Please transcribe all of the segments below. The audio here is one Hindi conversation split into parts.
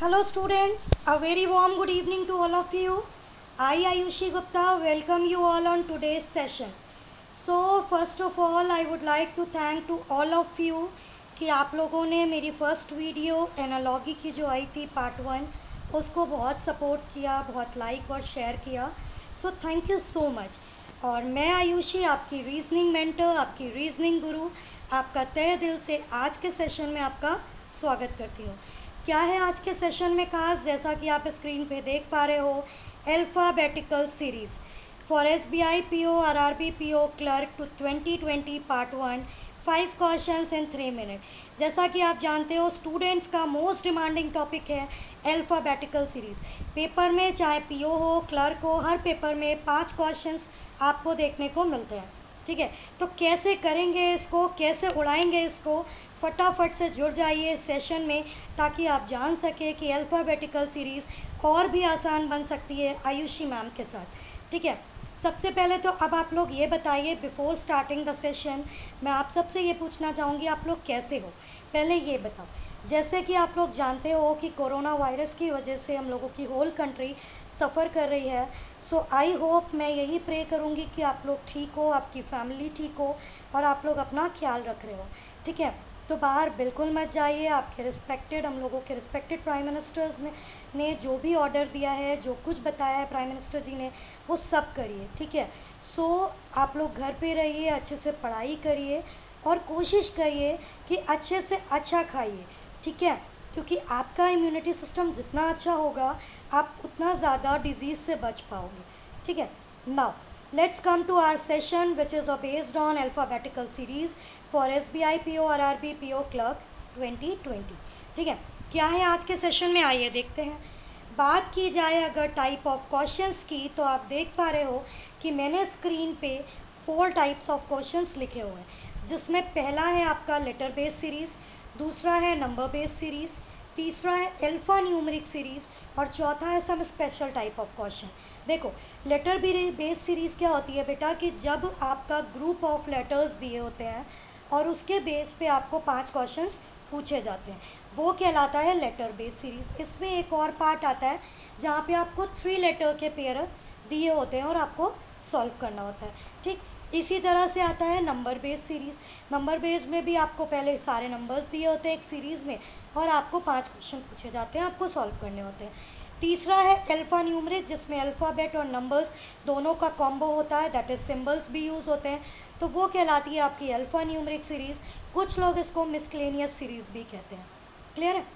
Hello students, a very warm good evening to all of you. I Ayushi Gupta welcome you all on today's session. So first of all I would like to thank to all of you कि आप लोगों ने मेरी फर्स्ट वीडियो एनालॉगी की जो आई थी पार्ट 1 उसको बहुत सपोर्ट किया, बहुत लाइक और शेयर किया. So thank you so much. और मैं आयुषी आपकी रीजनिंग मेंटर, आपकी रीजनिंग गुरु, आपका तहे दिल से आज के सेशन में आपका स्वागत करती हूँ. क्या है आज के सेशन में खास, जैसा कि आप स्क्रीन पे देख पा रहे हो, alphabetical series for SBI PO RRB PO clerk to 2020 part 1 5 questions in 3 minute. जैसा कि आप जानते हो स्टूडेंट्स का मोस्ट डिमांडिंग टॉपिक है अल्फ़ाबेटिकल सीरीज़. पेपर में चाहे PO हो, क्लर्क हो, हर पेपर में 5 क्वेश्चंस आपको देखने को मिलते हैं. ठीक है, तो कैसे करेंगे इसको, कैसे उड़ाएंगे इसको, फटाफट से जुड़ जाइए सेशन में ताकि आप जान सकें कि अल्फ़ाबेटिकल सीरीज़ और भी आसान बन सकती है आयुषी मैम के साथ. ठीक है, सबसे पहले तो अब आप लोग ये बताइए, बिफोर स्टार्टिंग द सेशन मैं आप सबसे ये पूछना चाहूँगी आप लोग कैसे हो. पहले ये बताओ, जैसे कि आप लोग जानते हो कि कोरोना वायरस की वजह से हम लोगों की होल कंट्री सफ़र कर रही है. सो आई होप, मैं यही प्रे करूँगी कि आप लोग ठीक हो, आपकी फैमिली ठीक हो और आप लोग अपना ख्याल रख रहे हो. ठीक है, तो बाहर बिल्कुल मत जाइए. आपके रिस्पेक्टेड, हम लोगों के रिस्पेक्टेड प्राइम मिनिस्टर्स ने जो भी ऑर्डर दिया है, जो कुछ बताया है प्राइम मिनिस्टर जी ने, वो सब करिए. ठीक है, सो आप लोग घर पे रहिए, अच्छे से पढ़ाई करिए और कोशिश करिए कि अच्छे से अच्छा खाइए. ठीक है, क्योंकि आपका इम्यूनिटी सिस्टम जितना अच्छा होगा आप उतना ज़्यादा डिजीज़ से बच पाओगे. ठीक है, now let's come to our session which is based on alphabetical series for SBI PO RRB PO Clerk 2020. ठीक है, क्या है आज के सेशन में, आइए देखते हैं. बात की जाए अगर टाइप ऑफ क्वेश्चंस की, तो आप देख पा रहे हो कि मैंने स्क्रीन पे 4 टाइप्स ऑफ क्वेश्चंस लिखे हुए हैं, जिसमें पहला है आपका लेटर बेस्ड सीरीज़, दूसरा है नंबर बेस्ड सीरीज़, तीसरा है अल्फ़ा न्यूमरिक सीरीज़ और चौथा है some special type of question. देखो, लेटर बेस्ड सीरीज़ क्या होती है बेटा, कि जब आपका ग्रुप ऑफ लेटर्स दिए होते हैं और उसके बेस पे आपको 5 क्वेश्चंस पूछे जाते हैं, वो कहलाता है लेटर बेस्ड सीरीज़. इसमें एक और पार्ट आता है जहाँ पे आपको 3 लेटर के पेयर दिए होते हैं और आपको सॉल्व करना होता है. ठीक, इसी तरह से आता है number based series. Number based में भी आपको पहले सारे नंबर्स दिए होते हैं एक सीरीज़ में और आपको 5 क्वेश्चन पूछे जाते हैं, आपको सॉल्व करने होते हैं. तीसरा है अल्फ़ा न्यूमरिक, जिसमें अल्फ़ाबेट और नंबर्स दोनों का कॉम्बो होता है, दैट इज़ सिंबल्स भी यूज़ होते हैं, तो वो कहलाती है आपकी अल्फ़ा न्यूमरिक सीरीज़. कुछ लोग इसको मिसक्लेनियस सीरीज़ भी कहते हैं. क्लियर है.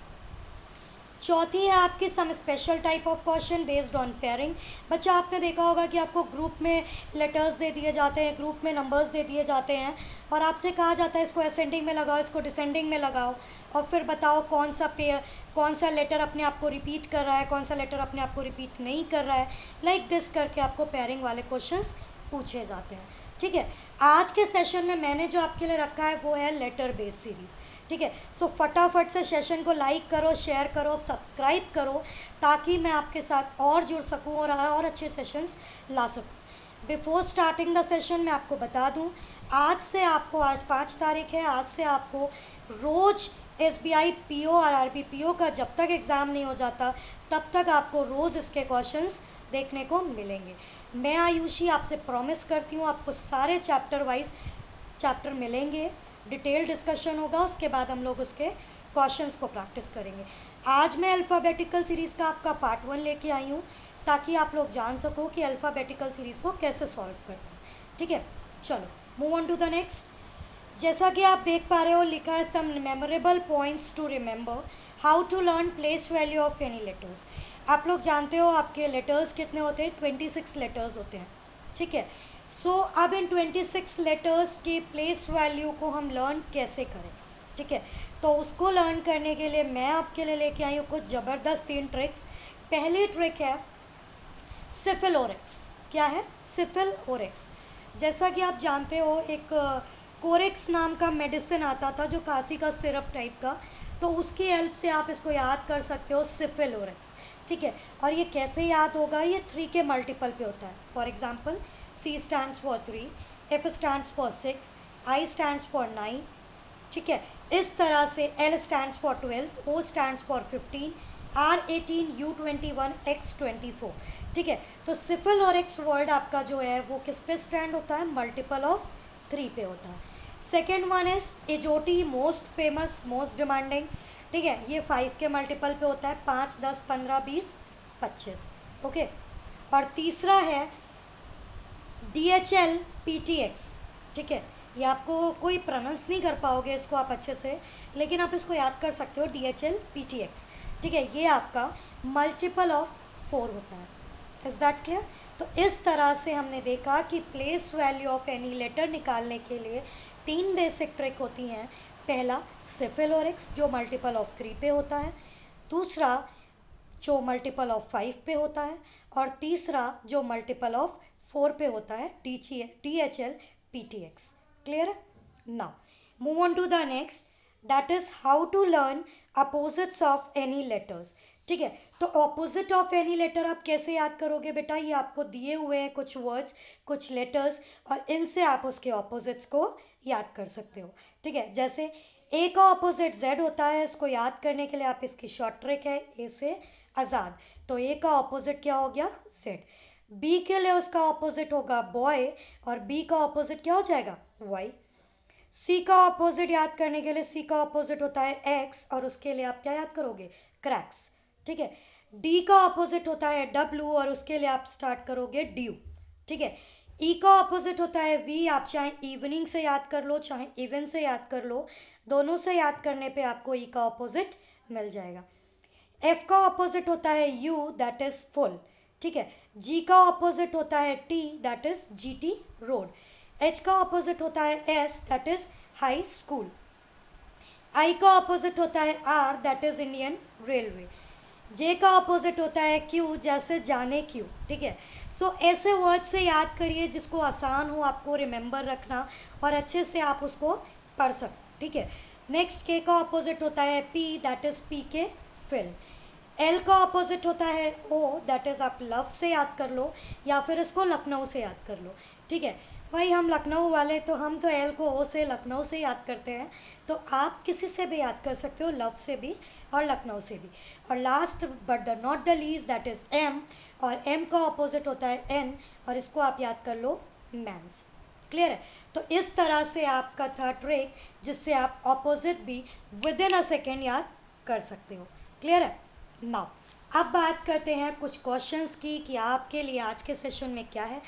चौथी है आपकी some special type of question based on pairing. बच्चा आपने देखा होगा कि आपको ग्रुप में लेटर्स दे दिए जाते हैं, ग्रुप में नंबर्स दे दिए जाते हैं और आपसे कहा जाता है इसको असेंडिंग में लगाओ, इसको डिसेंडिंग में लगाओ और फिर बताओ कौन सा पेयर, कौन सा लेटर अपने आप को रिपीट कर रहा है, कौन सा लेटर अपने आप को रिपीट नहीं कर रहा है. लाइक दिस करके आपको पेयरिंग वाले क्वेश्चंस पूछे जाते हैं. ठीक है, आज के सेशन में मैंने जो आपके लिए रखा है वो है लेटर बेस्ड सीरीज़. ठीक है, सो फटाफट से सेशन को लाइक करो, शेयर करो, सब्सक्राइब करो ताकि मैं आपके साथ और जुड़ सकूं और अच्छे सेशंस ला सकूं. बिफोर स्टार्टिंग द सेशन मैं आपको बता दूं, आज से आपको, आज 5 तारीख है, आज से आपको रोज़ SBI PO RRB PO का जब तक एग्ज़ाम नहीं हो जाता तब तक आपको रोज़ इसके क्वेश्चंस देखने को मिलेंगे. मैं आयुषी आपसे प्रॉमिस करती हूँ आपको सारे चैप्टर वाइज चैप्टर मिलेंगे, डिटेल डिस्कशन होगा, उसके बाद हम लोग उसके क्वेश्चंस को प्रैक्टिस करेंगे. आज मैं अल्फ़ाबेटिकल सीरीज़ का आपका पार्ट 1 लेके आई हूँ ताकि आप लोग जान सको कि अल्फ़ाबेटिकल सीरीज़ को कैसे सॉल्व करते हैं. ठीक है, चलो move on to the next. जैसा कि आप देख पा रहे हो, लिखा है some memorable points to remember, how to learn place value of any letters. आप लोग जानते हो आपके लेटर्स कितने होते हैं, 26 लेटर्स होते हैं. ठीक है, सो अब इन 26 लेटर्स की प्लेस वैल्यू को हम लर्न कैसे करें. ठीक है, तो उसको लर्न करने के लिए मैं आपके लिए लेके आई हूँ कुछ ज़बरदस्त 3 ट्रिक्स. पहली ट्रिक है सिफिल ओरिक्स. क्या है? सिफिल ओरिक्स. जैसा कि आप जानते हो एक कोरिक्स नाम का मेडिसिन आता था जो खांसी का सिरप टाइप का, तो उसकी हेल्प से आप इसको याद कर सकते हो, सिफिल ओरिक्स. ठीक है, और ये कैसे याद होगा, ये 3 के मल्टीपल पे होता है. For example, C stands for 3, F stands for 6, I stands for 9, ठीक है। इस तरह से L stands for 12, O stands for 15, R18, U21, X24। ठीक है। तो सिफिल और एक्स वर्ड आपका जो है वो किस पे स्टैंड होता है, मल्टीपल ऑफ 3 पे होता है। Second one is एजोटी, most famous, most demanding. ठीक है, ये 5 के मल्टीपल पे होता है, 5, 10, 15, 20, 25। ओके। और तीसरा है DHL PTX। ठीक है, ये आपको कोई प्रोनाउंस नहीं कर पाओगे इसको आप अच्छे से, लेकिन आप इसको याद कर सकते हो, DHL PTX। ठीक है, ये आपका मल्टीपल ऑफ 4 होता है। Is that clear? तो इस तरह से हमने देखा कि place value of any letter निकालने के लिए 3 बेसिक ट्रिक होती हैं। पहला सिफिल और एक्स जो मल्टीपल ऑफ 3 पे होता है, दूसरा जो मल्टीपल ऑफ 5 पे होता है, और तीसरा जो मल्टीपल ऑफ 4 पे होता है, DHL PTX। Clear? Now move on to the next, that is how to learn opposites of any letters. ठीक है, तो ऑपोजिट ऑफ एनी लेटर आप कैसे याद करोगे बेटा, ये आपको दिए हुए हैं कुछ वर्ड्स, कुछ लेटर्स, और इनसे आप उसके ऑपोजिट्स को याद कर सकते हो। ठीक है, जैसे ए का ऑपोजिट जेड होता है, इसको याद करने के लिए आप इसकी शॉर्ट ट्रिक है ए से आज़ाद, तो ए का ऑपोजिट क्या हो गया, जेड। बी के लिए उसका ऑपोजिट होगा बॉय, और बी का ऑपोजिट क्या हो जाएगा, वाई। सी का ऑपोजिट याद करने के लिए सी का ऑपोजिट होता है एक्स, और उसके लिए आप क्या याद करोगे, क्रैक्स। ठीक है, डी का ऑपोजिट होता है डब्ल्यू, और उसके लिए आप स्टार्ट करोगे ड्यू। ठीक है, ई का ऑपोजिट होता है वी, आप चाहे इवनिंग से याद कर लो चाहे इवन से याद कर लो, दोनों से याद करने पे आपको ई का ऑपोजिट मिल जाएगा। एफ का ऑपोजिट होता है यू, दैट इज फुल। ठीक है, जी का ऑपोजिट होता है T, that is GT road. H का ऑपोजिट होता है S, that is high school. I का ऑपोजिट होता है R, that is Indian railway. J का ऑपोजिट होता है क्यू, जैसे जाने क्यों। ठीक है, सो ऐसे वर्ड से याद करिए जिसको आसान हो आपको रिमेंबर रखना, और अच्छे से आप उसको पढ़ सकते। ठीक है, नेक्स्ट के का ऑपोजिट होता है पी, दैट इज पी के फिल्म। एल का ऑपोजिट होता है ओ, दैट इज़ आप लव से याद कर लो, या फिर इसको लखनऊ से याद कर लो। ठीक है भाई, हम लखनऊ वाले, तो हम तो एल को ओ से लखनऊ से याद करते हैं, तो आप किसी से भी याद कर सकते हो, लव से भी और लखनऊ से भी। और last but the not the least, that is M, और एम का ऑपोजिट होता है एन, और इसको आप याद कर लो मैंस। क्लियर है? तो इस तरह से आपका था ट्रिक, जिससे आप ऑपोजिट भी विद इन अ सेकेंड याद कर सकते हो। क्लियर है? नाउ अब बात करते हैं कुछ क्वेश्चंस की कि आपके लिए आज के सेशन में क्या है।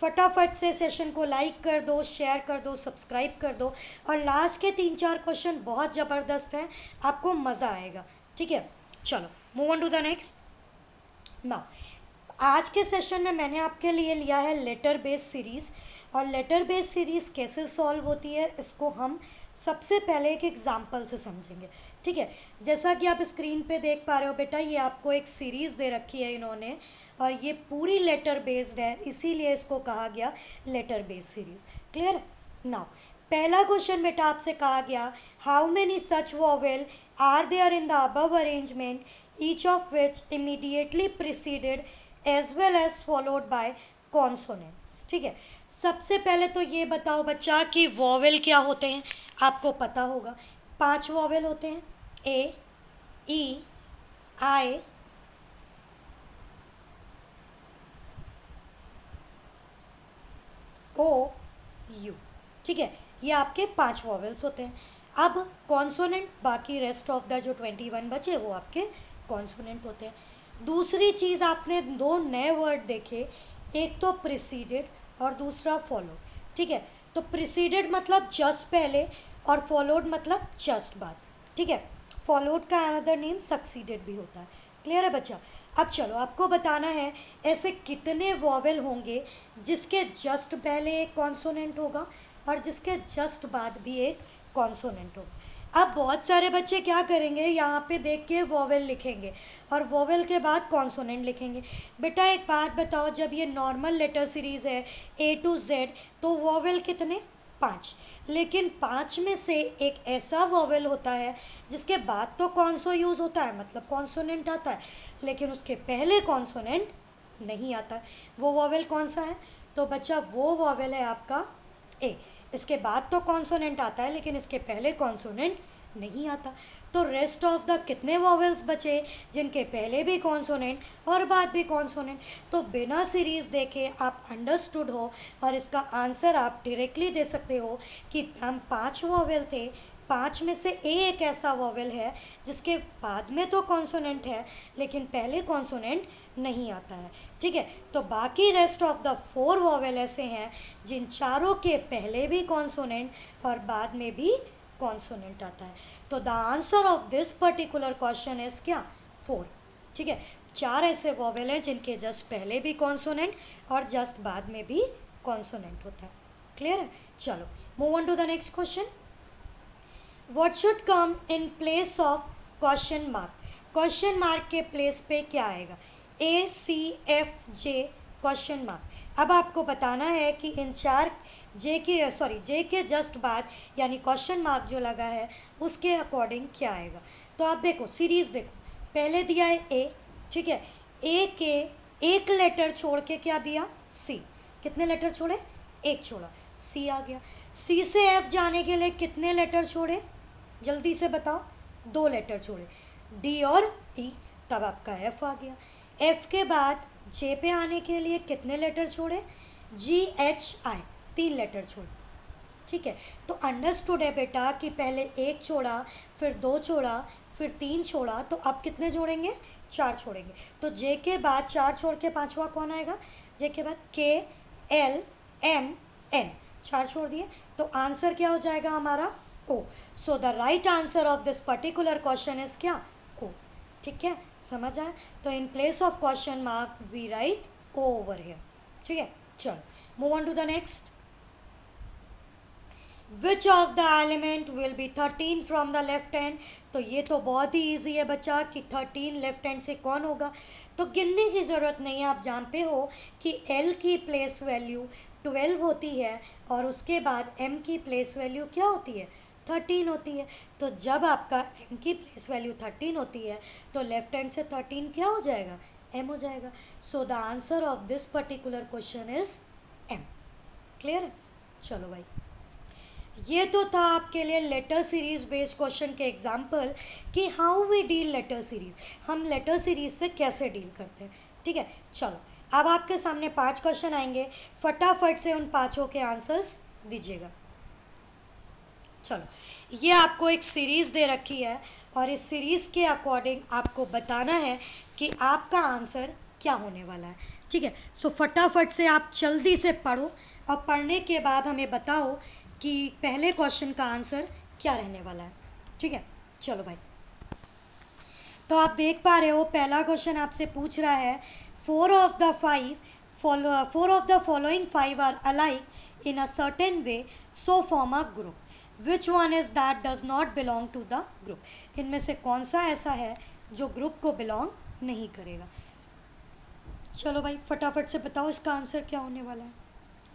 फटाफट से सेशन को लाइक कर दो, शेयर कर दो, सब्सक्राइब कर दो, और लास्ट के 3-4 क्वेश्चन बहुत ज़बरदस्त हैं, आपको मज़ा आएगा। ठीक है, चलो move on to the next. Now आज के सेशन में मैंने आपके लिए लिया है लेटर बेस्ड सीरीज़, और लेटर बेस्ड सीरीज़ कैसे सॉल्व होती है इसको हम सबसे पहले एक एग्जांपल से समझेंगे। ठीक है, जैसा कि आप स्क्रीन पे देख पा रहे हो बेटा, ये आपको एक सीरीज़ दे रखी है इन्होंने, और ये पूरी लेटर बेस्ड है, इसीलिए इसको कहा गया लेटर बेस्ड सीरीज़। क्लियर है? नाउ पहला क्वेश्चन बेटा आपसे कहा गया, how many such vowel are there in the above arrangement, each of which immediately preceded as well as followed by consonants. ठीक है, सबसे पहले तो ये बताओ बच्चा कि वॉवेल क्या होते हैं, आपको पता होगा 5 वॉवेल होते हैं, ए, ई, आई, ओ, यू। ठीक है, ये आपके 5 वॉवेल्स होते हैं। अब कॉन्सोनेंट, बाकी रेस्ट ऑफ द जो 21 बचे वो आपके कॉन्सोनेंट होते हैं। दूसरी चीज़, आपने 2 नए वर्ड देखे, एक तो प्रिसीडेड और दूसरा फॉलोड। ठीक है, तो प्रिसीडेड मतलब जस्ट पहले, और फॉलोड मतलब जस्ट बाद। ठीक है, फॉलोड का अनदर नेम सक्सीडेड भी होता है। क्लियर है बच्चा? अब चलो आपको बताना है ऐसे कितने वॉवेल होंगे जिसके जस्ट पहले एक कॉन्सोनेंट होगा और जिसके जस्ट बाद भी एक कॉन्सोनेंट होगा। अब बहुत सारे बच्चे क्या करेंगे, यहाँ पे देख के वॉवेल लिखेंगे और वॉवेल के बाद कॉन्सोनेंट लिखेंगे। बेटा एक बात बताओ, जब ये नॉर्मल लेटर सीरीज़ है A to Z, तो वॉवेल कितने, 5, लेकिन 5 में से एक ऐसा वॉवेल होता है जिसके बाद तो कॉन्सो यूज़ होता है, मतलब कॉन्सोनेंट आता है, लेकिन उसके पहले कॉन्सोनेंट नहीं आता है। वो वॉवेल कौन सा है? तो बच्चा वो वॉवेल है आपका ए। इसके बाद तो कॉन्सोनेंट आता है लेकिन इसके पहले कॉन्सोनेंट नहीं आता। तो रेस्ट ऑफ द कितने वॉवेल्स बचे जिनके पहले भी कॉन्सोनेंट और बाद भी कॉन्सोनेंट। तो बिना सीरीज देखे आप अंडरस्टूड हो और इसका आंसर आप डायरेक्टली दे सकते हो कि हम 5 वॉवेल थे, 5 में से ए एक ऐसा वॉवेल है जिसके बाद में तो कॉन्सोनेंट है लेकिन पहले कॉन्सोनेंट नहीं आता है। ठीक है, तो बाकी रेस्ट ऑफ द 4 वॉवेल ऐसे हैं जिन चारों के पहले भी कॉन्सोनेंट और बाद में भी कॉन्सोनेंट आता है। तो the answer of this particular question is क्या? 4। ठीक है, 4 ऐसे वॉवेल हैं जिनके जस्ट पहले भी कॉन्सोनेंट और जस्ट बाद में भी कॉन्सोनेंट होता है। क्लियर है? चलो move on to the next question. What should come in place of question mark? Question mark के प्लेस पे क्या आएगा? ACFJ question mark. अब आपको बताना है कि इन 4 जे के जस्ट बाद यानी क्वेश्चन मार्क जो लगा है उसके अकॉर्डिंग क्या आएगा। तो आप देखो सीरीज देखो, पहले दिया है ए, ठीक है, ए के एक लेटर छोड़ के क्या दिया? सी। कितने लेटर छोड़े? एक छोड़ा, सी आ गया। सी से एफ जाने के लिए कितने लेटर छोड़े? जल्दी से बताओ। 2 लेटर छोड़े, डी और ई, तब आपका एफ आ गया। एफ के बाद जे पे आने के लिए कितने लेटर छोड़े? GHI, 3 लेटर छोड़े। ठीक है, तो अंडरस्टूड है बेटा कि पहले 1 छोड़ा, फिर 2 छोड़ा, फिर 3 छोड़ा, तो अब कितने जोड़ेंगे? 4 छोड़ेंगे। तो जे के बाद 4 छोड़ के 5वां कौन आएगा? जे के बाद KLMN, 4 छोड़ दिए, तो आंसर क्या हो जाएगा हमारा? O। So the right answer of this particular question is क्या? O। ठीक है, समझ आया? तो in place of question mark we write O over here. ठीक है, चलो move on to the next. Which of the element will be 13 from the left hand? तो ये तो बहुत ही ईजी है बच्चा कि 13 लेफ्ट हैंड से कौन होगा, तो गिनने की ज़रूरत नहीं है। आप जानते हो कि L की प्लेस वैल्यू 12 होती है और उसके बाद M की प्लेस वैल्यू क्या होती है? 13 होती है। तो जब आपका M की प्लेस वैल्यू 13 होती है तो लेफ्ट हैंड से 13 क्या हो जाएगा? M हो जाएगा। So the answer of this particular question is M। Clear है? चलो भाई, ये तो था आपके लिए लेटर सीरीज बेस्ड क्वेश्चन के एग्जाम्पल कि how we deal letter series, हम लेटर सीरीज से कैसे डील करते हैं। ठीक है, चलो अब आपके सामने 5 क्वेश्चन आएंगे, फटाफट से उन 5 के आंसर्स दीजिएगा। चलो, ये आपको एक सीरीज़ दे रखी है और इस सीरीज़ के अकॉर्डिंग आपको बताना है कि आपका आंसर क्या होने वाला है। ठीक है, सो फटाफट से आप जल्दी से पढ़ो और पढ़ने के बाद हमें बताओ कि पहले क्वेश्चन का आंसर क्या रहने वाला है। ठीक है, चलो भाई, तो आप देख पा रहे हो पहला क्वेश्चन आपसे पूछ रहा है 4 of the following 5 are alike in a certain way, so form a group. Which one is that does not belong to the group? इनमें से कौन सा ऐसा है जो ग्रुप को बिलोंग नहीं करेगा? चलो भाई फटाफट से बताओ इसका आंसर क्या होने वाला है।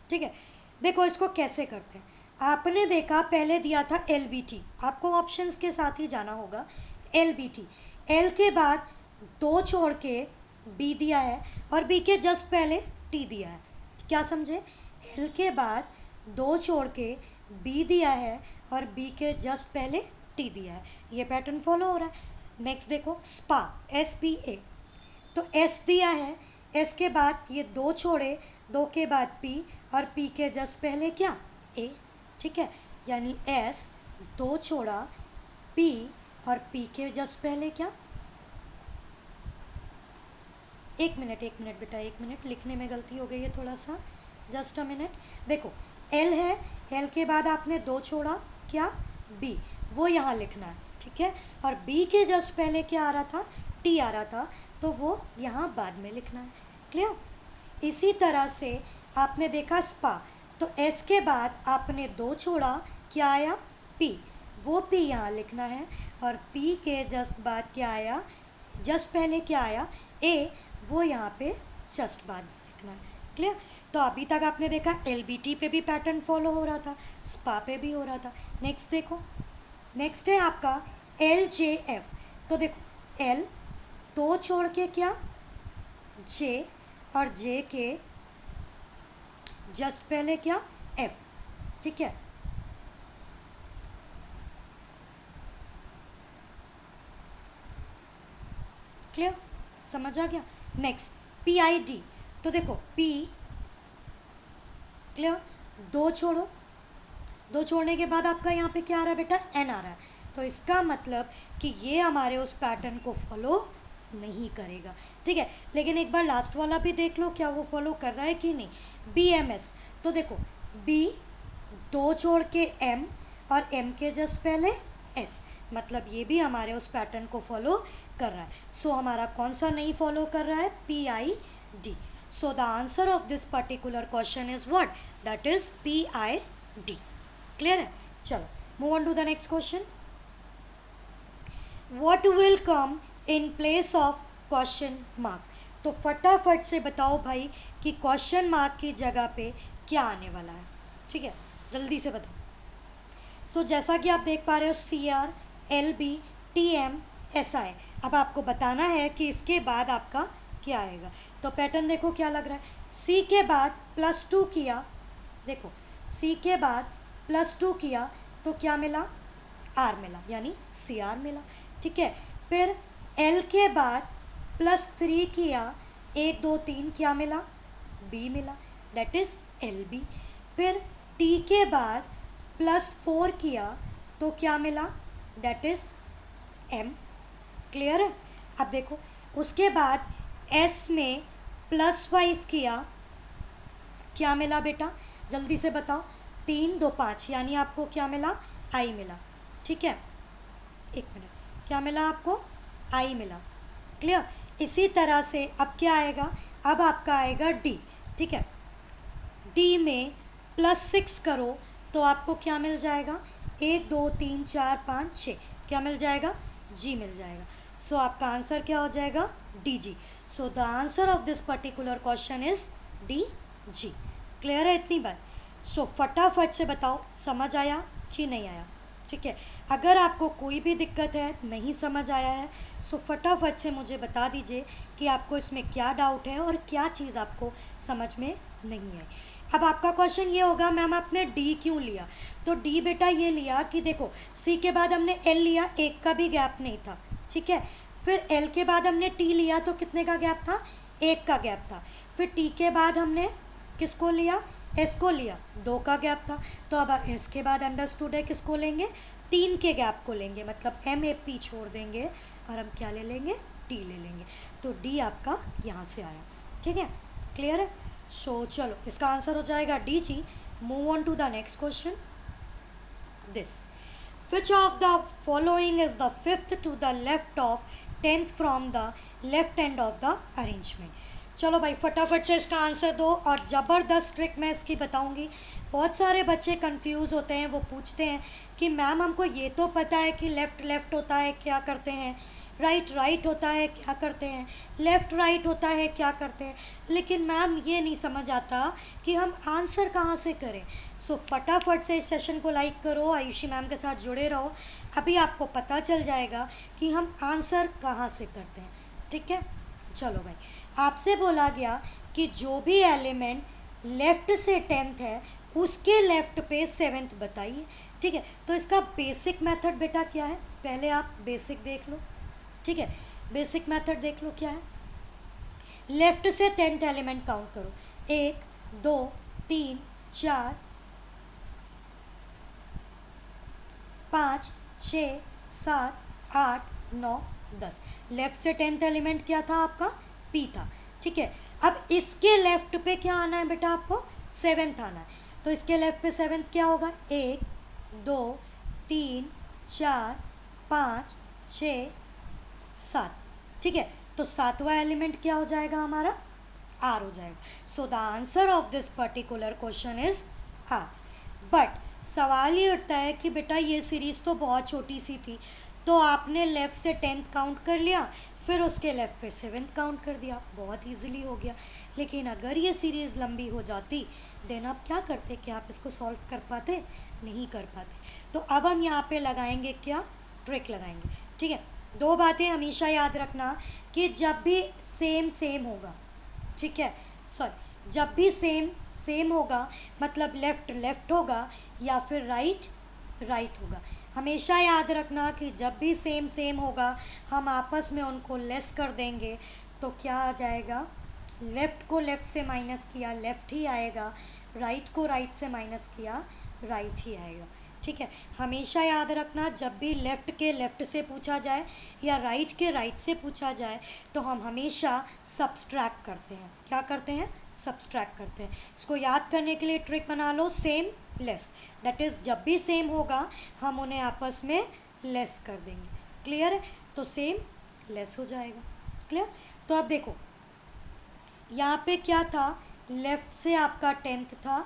ठीक है, देखो इसको कैसे करते हैं। आपने देखा पहले दिया था LBT, आपको ऑप्शंस के साथ ही जाना होगा। LBT, L के बाद 2 छोड़ के B दिया है और B के जस्ट पहले T दिया है। क्या समझे? L के बाद 2 छोड़ के B दिया है और B के जस्ट पहले T दिया है। ये पैटर्न फॉलो हो रहा है। नेक्स्ट देखो SPA, SPA, तो S दिया है, S के बाद ये 2 छोड़े, 2 के बाद P और P के जस्ट पहले क्या? A। ठीक है, यानी S 2 छोड़ा, P और P के जस्ट पहले क्या? एक मिनट बेटा, 1 मिनट, लिखने में गलती हो गई है थोड़ा सा, जस्ट अ मिनट। देखो L है, L के बाद आपने 2 छोड़ा, क्या? B, वो यहाँ लिखना है। ठीक है, और B के जस्ट पहले क्या आ रहा था? T आ रहा था, तो वो यहाँ बाद में लिखना है। क्लियर? इसी तरह से आपने देखा स्पा, तो S के बाद आपने 2 छोड़ा, क्या आया? P, वो P यहाँ लिखना है और P के जस्ट बाद क्या आया? जस्ट पहले क्या आया? A, वो यहाँ पे जस्ट बाद लिखना है। क्लियर? तो अभी तक आपने देखा LBT पे भी पैटर्न फॉलो हो रहा था, स्पा पे भी हो रहा था। नेक्स्ट देखो, नेक्स्ट है आपका LJF, तो देखो L 2 छोड़ के क्या? J और J के जस्ट पहले क्या? F। ठीक है, क्लियर, समझ आ गया। नेक्स्ट PID, तो देखो P, क्लियर, दो छोड़ो, दो छोड़ने के बाद आपका यहाँ पे क्या आ रहा है बेटा, N आ रहा है, तो इसका मतलब कि ये हमारे उस पैटर्न को फॉलो नहीं करेगा, ठीक है। लेकिन एक बार लास्ट वाला भी देख लो, क्या वो फॉलो कर रहा है कि नहीं। BMS, तो देखो B, दो छोड़ के M और M के जस्ट पहले S, मतलब ये भी हमारे उस पैटर्न को फॉलो कर रहा है। सो हमारा कौन सा नहीं फॉलो कर रहा है, PID। So the answer of this particular question is what, that is PID। Clear है, चलो move on to the next question. What will come in place of question mark, तो फटाफट से बताओ भाई कि क्वेश्चन मार्क की जगह पे क्या आने वाला है, ठीक है, जल्दी से बताओ। सो जैसा कि आप देख पा रहे हो CR, LB, TM, SI, अब आपको बताना है कि इसके बाद आपका क्या आएगा। तो पैटर्न देखो क्या लग रहा है, C के बाद +2 किया, देखो C के बाद +2 किया तो क्या मिला, R मिला, यानी CR मिला, ठीक है। फिर L के बाद +3 किया, 1 2 3, क्या मिला, B मिला, दैट इज LB। फिर T के बाद +4 किया तो क्या मिला, दैट इज M। क्लियर है, अब देखो उसके बाद S में +5 किया, क्या मिला बेटा, जल्दी से बताओ, 3 2 5, यानी आपको क्या मिला, I मिला, ठीक है। एक मिनट, क्या मिला आपको, I मिला, क्लियर। इसी तरह से अब क्या आएगा, अब आपका आएगा D, ठीक है। D में +6 करो तो आपको क्या मिल जाएगा, 1 2 3 4 5 6, क्या मिल जाएगा, G मिल जाएगा। सो आपका आंसर क्या हो जाएगा, DG। So the answer of this particular question is DG। Clear है इतनी बात। सो फटाफट से बताओ समझ आया कि नहीं आया, ठीक है। अगर आपको कोई भी दिक्कत है, नहीं समझ आया है, सो फटाफट से मुझे बता दीजिए कि आपको इसमें क्या डाउट है और क्या चीज़ आपको समझ में नहीं आई। अब आपका क्वेश्चन ये होगा, मैम आपने D क्यों लिया, तो D बेटा ये लिया कि देखो C के बाद हमने L लिया, एक का भी गैप नहीं था, ठीक है। फिर L के बाद हमने T लिया तो कितने का गैप था, एक का गैप था। फिर T के बाद हमने किसको लिया, S को लिया, 2 का गैप था। तो अब S के बाद अंडरस्टूड है किसको लेंगे, 3 के गैप को लेंगे, मतलब MAP छोड़ देंगे और हम क्या ले लेंगे, T ले लेंगे। तो D आपका यहाँ से आया, ठीक है, क्लियर है। सो चलो इसका आंसर हो जाएगा DG। Move on to the next question. This, which of the following is the fifth to the left of 10th from the left end of the arrangement। चलो भाई फटाफट से इसका आंसर दो, और ज़बरदस्त ट्रिक मैं इसकी बताऊंगी। बहुत सारे बच्चे कंफ्यूज होते हैं, वो पूछते हैं कि मैम हमको ये तो पता है कि लेफ़्ट लेफ़्ट होता है क्या करते हैं, राइट राइट होता है क्या करते हैं, लेफ़्ट राइट होता है क्या करते हैं, लेकिन मैम ये नहीं समझ आता कि हम आंसर कहाँ से करें। सो फटाफट से इस सेशन को लाइक करो, आयुषी मैम के साथ जुड़े रहो, अभी आपको पता चल जाएगा कि हम आंसर कहाँ से करते हैं, ठीक है। चलो भाई, आपसे बोला गया कि जो भी एलिमेंट लेफ़्ट से 10th है उसके लेफ़्ट पे 7th बताइए, ठीक है। तो इसका बेसिक मेथड बेटा क्या है, पहले आप बेसिक देख लो, ठीक है। बेसिक मेथड देख लो क्या है, लेफ़्ट से 10th एलिमेंट काउंट करो, 1 2 3 4 5 6 7 8 9 10। लेफ़्ट से 10th एलिमेंट क्या था आपका, P था, ठीक है। अब इसके लेफ़्ट पे क्या आना है बेटा, आपको 7th आना है। तो इसके लेफ़्ट पे 7th क्या होगा, 1 2 3 4 5 6 7, ठीक है। तो 7वां एलिमेंट क्या हो जाएगा हमारा, R हो जाएगा। So the answer of this particular question is R। But सवाल ये उठता है कि बेटा ये सीरीज़ तो बहुत छोटी सी थी, तो आपने लेफ़्ट से 10th काउंट कर लिया, फिर उसके लेफ़्ट पे 7th काउंट कर दिया, बहुत ईजिली हो गया। लेकिन अगर ये सीरीज़ लंबी हो जाती देन आप क्या करते, कि आप इसको सॉल्व कर पाते, नहीं कर पाते। तो अब हम यहाँ पे लगाएंगे क्या, ट्रिक लगाएंगे, ठीक है। 2 बातें हमेशा याद रखना कि जब भी सेम सेम होगा, ठीक है, सॉरी, जब भी सेम सेम होगा मतलब लेफ़्ट लेफ़्ट होगा या फिर राइट राइट होगा। हमेशा याद रखना कि जब भी सेम सेम होगा हम आपस में उनको लेस कर देंगे तो क्या आ जाएगा, लेफ़्ट को लेफ़्ट से माइनस किया लेफ़्ट ही आएगा, राइट को राइट से माइनस किया राइट ही आएगा। ठीक है, हमेशा याद रखना जब भी लेफ़्ट के लेफ़्ट से पूछा जाए या राइट के राइट से पूछा जाए तो हम हमेशा सब्सट्रैक्ट करते हैं। क्या करते हैं, सब्सट्रैक्ट करते हैं। इसको याद करने के लिए ट्रिक बना लो, सेम लेस, दैट इज़ जब भी सेम होगा हम उन्हें आपस में लेस कर देंगे। क्लियर है, तो सेम लेस हो जाएगा। क्लियर, तो अब देखो यहाँ पे क्या था, लेफ़्ट से आपका 10th था,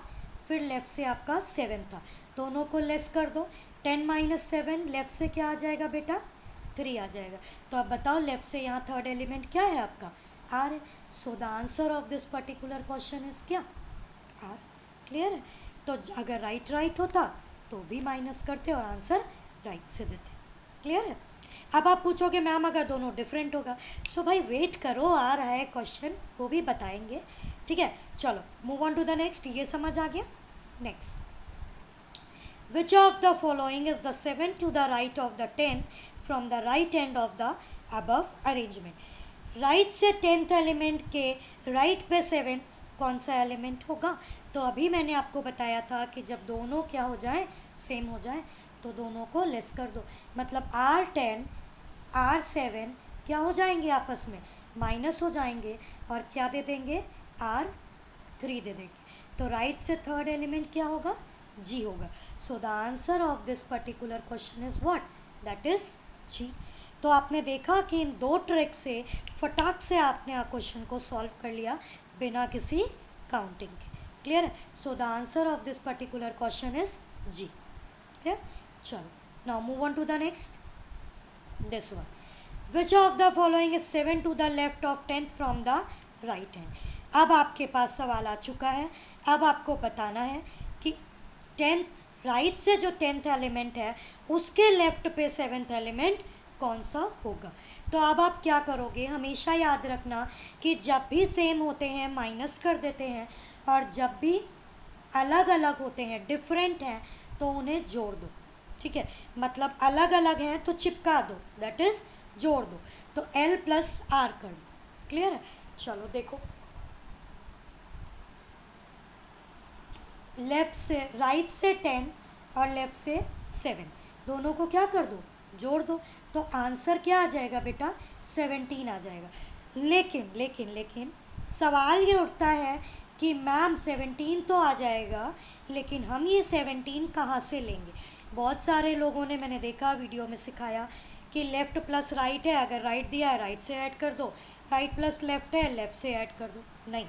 फिर लेफ़्ट से आपका 7 था, दोनों को लेस कर दो। 10 माइनस 7 लेफ़्ट से क्या आ जाएगा बेटा, 3 आ जाएगा। तो अब बताओ लेफ़्ट से यहाँ थर्ड एलिमेंट क्या है आपका, आर है। So the answer of this particular question is क्या, आर। क्लियर है, तो अगर राइट राइट होता तो भी माइनस करते और आंसर राइट से देते। क्लियर है, अब आप पूछोगे मैम अगर दोनों डिफरेंट होगा, सो भाई वेट करो, आ रहा है क्वेश्चन, वो भी बताएंगे। ठीक है, चलो move on to the next. ये समझ आ गया। Next, which of the following is the 7 to the right of the 10 from the right end of the above arrangement. Right से 10th एलिमेंट के राइट पे 7 कौन सा एलिमेंट होगा, तो अभी मैंने आपको बताया था कि जब दोनों क्या हो जाए, सेम हो जाए, तो दोनों को लेस कर दो। मतलब R10 R7 क्या हो जाएंगे, आपस में माइनस हो जाएंगे और क्या दे देंगे, R3 दे देंगे। तो राइट से थर्ड एलिमेंट क्या होगा, G होगा। सो the answer of this particular question is what, that is G। तो आपने देखा कि इन दो ट्रिक से फटाक से आपने क्वेश्चन को सॉल्व कर लिया बिना किसी काउंटिंग के। क्लियर है, so the answer of this particular question is G। Clear, चलो now move on to the next, this one, which of the following is 7 to the left of 10th from the right hand. अब आपके पास सवाल आ चुका है, अब आपको बताना है कि 10th राइट से जो 10th एलिमेंट है उसके लेफ्ट पे 7th एलिमेंट कौन सा होगा। तो अब आप क्या करोगे, हमेशा याद रखना कि जब भी सेम होते हैं माइनस कर देते हैं और जब भी अलग अलग होते हैं, डिफरेंट हैं, तो उन्हें जोड़ दो। ठीक है, मतलब अलग अलग हैं तो चिपका दो, दैट इज जोड़ दो, तो L प्लस R कर दो। क्लियर है, चलो देखो, लेफ्ट से राइट से 10 और लेफ्ट से 7 दोनों को क्या कर दो, जोड़ दो, तो आंसर क्या आ जाएगा बेटा, 17 आ जाएगा। लेकिन लेकिन लेकिन सवाल ये उठता है कि मैम 17 तो आ जाएगा, लेकिन हम ये 17 कहाँ से लेंगे। बहुत सारे लोगों ने, मैंने देखा वीडियो में सिखाया कि लेफ़्ट प्लस राइट है, अगर राइट दिया है राइट से ऐड कर दो, राइट प्लस लेफ़्ट है लेफ़्ट से ऐड कर दो। नहीं,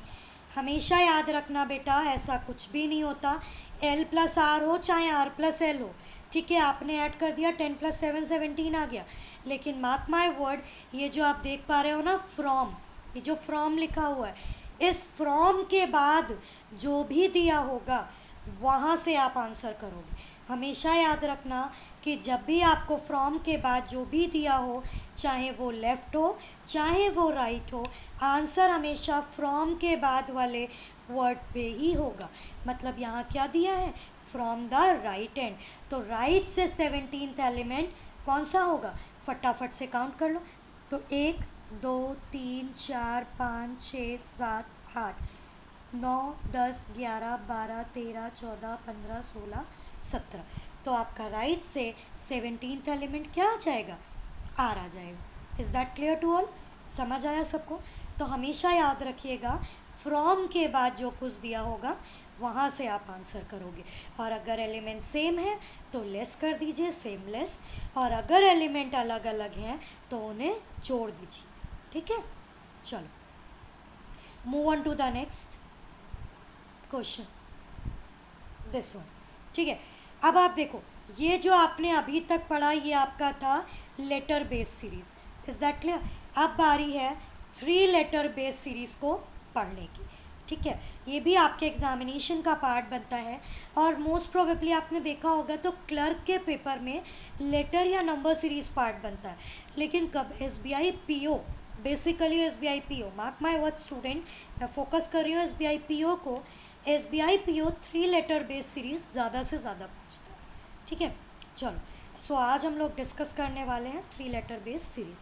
हमेशा याद रखना बेटा ऐसा कुछ भी नहीं होता। L प्लस R हो चाहे R प्लस L हो, ठीक है, आपने ऐड कर दिया, 10 प्लस 7 17 आ गया। लेकिन मार्क माय वर्ड, ये जो आप देख पा रहे हो ना फ्रॉम, ये जो फ्रॉम लिखा हुआ है, इस फ्रॉम के बाद जो भी दिया होगा वहाँ से आप आंसर करोगे। हमेशा याद रखना कि जब भी आपको फ्रॉम के बाद जो भी दिया हो, चाहे वो लेफ़्ट हो चाहे वो राइट हो, आंसर हमेशा फ्रॉम के बाद वाले वर्ड पे ही होगा। मतलब यहाँ क्या दिया है, फ्रॉम द राइट एंड, तो राइट से 17th एलिमेंट कौन सा होगा, फटाफट से काउंट कर लो। तो 1 2 3 4 5 6 7 8 9 10 11 12 13 14 15 16 17, तो आपका राइट से 17th एलिमेंट क्या आ जाएगा, आर आ जाएगा। Is that clear to all, समझ आया सबको। तो हमेशा याद रखिएगा फ्रॉम के बाद जो कुछ दिया होगा वहाँ से आप आंसर करोगे, और अगर एलिमेंट सेम है तो लेस कर दीजिए, सेम लेस, और अगर एलिमेंट अलग अलग हैं तो उन्हें जोड़ दीजिए। ठीक है, चलो move on to the next question, this one. ठीक है, अब आप देखो, ये जो आपने अभी तक पढ़ा ये आपका था letter base series. Is that clear, अब बारी है 3 लेटर बेस सीरीज़ को पढ़ने की। ठीक है, ये भी आपके एग्जामिनेशन का पार्ट बनता है, और मोस्ट प्रोबेबली आपने देखा होगा तो क्लर्क के पेपर में लेटर या नंबर सीरीज़ पार्ट बनता है, लेकिन कब SBI PO, basically SBI PO, mark my word student, मैं फोकस कर रही हूँ SBI PO को। SBI PO 3 letter base series ज़्यादा से ज़्यादा पूछता है। ठीक है, चलो, सो आज हम लोग डिस्कस करने वाले हैं 3 लेटर बेस्ड सीरीज।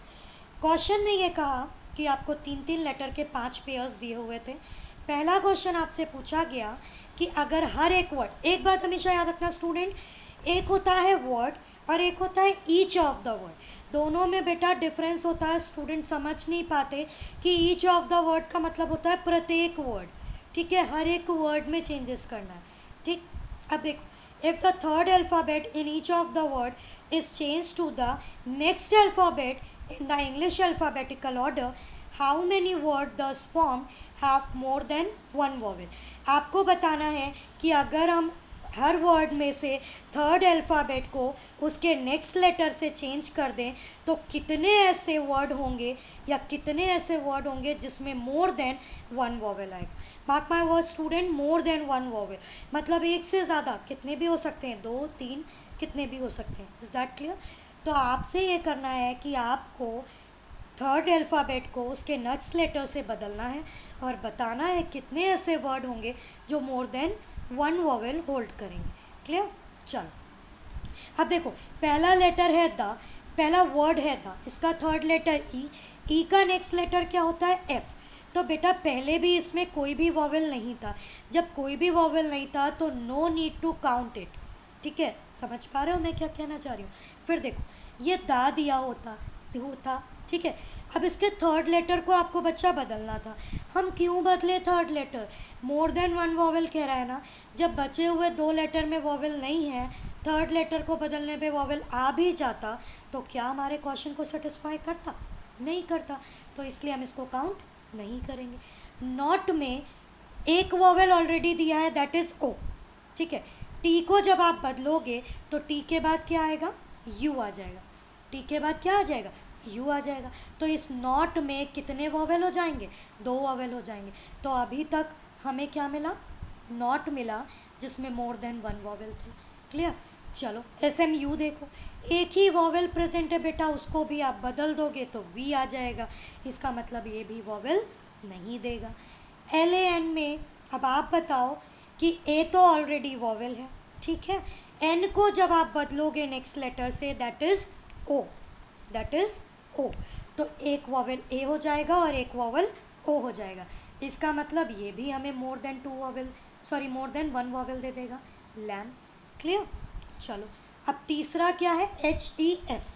क्वेश्चन ने ये कहा कि आपको 3 लेटर के 5 पेयर्स दिए हुए थे। पहला क्वेश्चन आपसे पूछा गया कि अगर हर एक वर्ड, एक बात हमेशा याद रखना स्टूडेंट, एक होता है वर्ड और एक होता है ईच ऑफ द वर्ड। दोनों में बेटा डिफरेंस होता है, स्टूडेंट समझ नहीं पाते कि ईच ऑफ द वर्ड का मतलब होता है प्रत्येक वर्ड, ठीक है, हर एक वर्ड में चेंजेस करना है, ठीक। अब देखो, if the third alphabet in each of the word is changed to the next alphabet in the English alphabetical order, how many word thus formed have more than one vowel? आपको बताना है कि अगर हम हर वर्ड में से थर्ड अल्फ़ाबेट को उसके नेक्स्ट लेटर से चेंज कर दें तो कितने ऐसे वर्ड होंगे या कितने ऐसे वर्ड होंगे जिसमें मोर देन वन वॉवेल आएगा। Mark my word student, more than one vowel मतलब एक से ज़्यादा, कितने भी हो सकते हैं, 2 3 कितने भी हो सकते हैं। Is that clear? तो आपसे ये करना है कि आपको थर्ड अल्फ़ाबेट को उसके नेक्स्ट लेटर से बदलना है और बताना है कितने ऐसे वर्ड होंगे जो मोर देन वन वॉवेल होल्ड करेंगे। क्लियर? चलो, अब देखो, पहला लेटर है द, पहला वर्ड है द, इसका थर्ड लेटर ई का नेक्स्ट लेटर क्या होता है एफ। तो बेटा पहले भी इसमें कोई भी वॉवेल नहीं था, जब कोई भी वॉवेल नहीं था तो no need to count it, ठीक है। समझ पा रहे हो मैं क्या कहना चाह रही हूँ? फिर देखो, ये दा दिया होता, ठीक है। अब इसके थर्ड लेटर को आपको बच्चा बदलना था। हम क्यों बदले third letter? More than one vowel कह रहा है ना, जब बचे हुए 2 लेटर में वॉवेल नहीं है, थर्ड लेटर को बदलने पे वॉवेल आ भी जाता तो क्या हमारे क्वेश्चन को सेटिस्फाई करता? नहीं करता, तो इसलिए हम इसको काउंट नहीं करेंगे। नॉट में एक वॉवेल ऑलरेडी दिया है, दैट इज़ ओ, ठीक है। टी को जब आप बदलोगे तो टी के बाद क्या आएगा? यू आ जाएगा। टी के बाद क्या आ जाएगा? यू आ जाएगा। तो इस नॉट में कितने वॉवेल हो जाएंगे? 2 वॉवेल हो जाएंगे। तो अभी तक हमें क्या मिला? नॉट मिला जिसमें मोर देन वन वॉवेल थे। क्लियर? चलो, एस एम यू देखो, एक ही वॉवेल प्रेजेंट है बेटा, उसको भी आप बदल दोगे तो वी आ जाएगा, इसका मतलब ये भी वॉवेल नहीं देगा। एल ए एन में अब आप बताओ कि ए तो ऑलरेडी वॉवेल है, ठीक है। एन को जब आप बदलोगे नेक्स्ट लेटर से, that is O, that is O, तो एक वॉवेल ए हो जाएगा और एक वॉवेल ओ हो जाएगा। इसका मतलब ये भी हमें more than more than one vowel दे देगा, लैन। क्लियर? चलो, अब तीसरा क्या है? एच ई एस,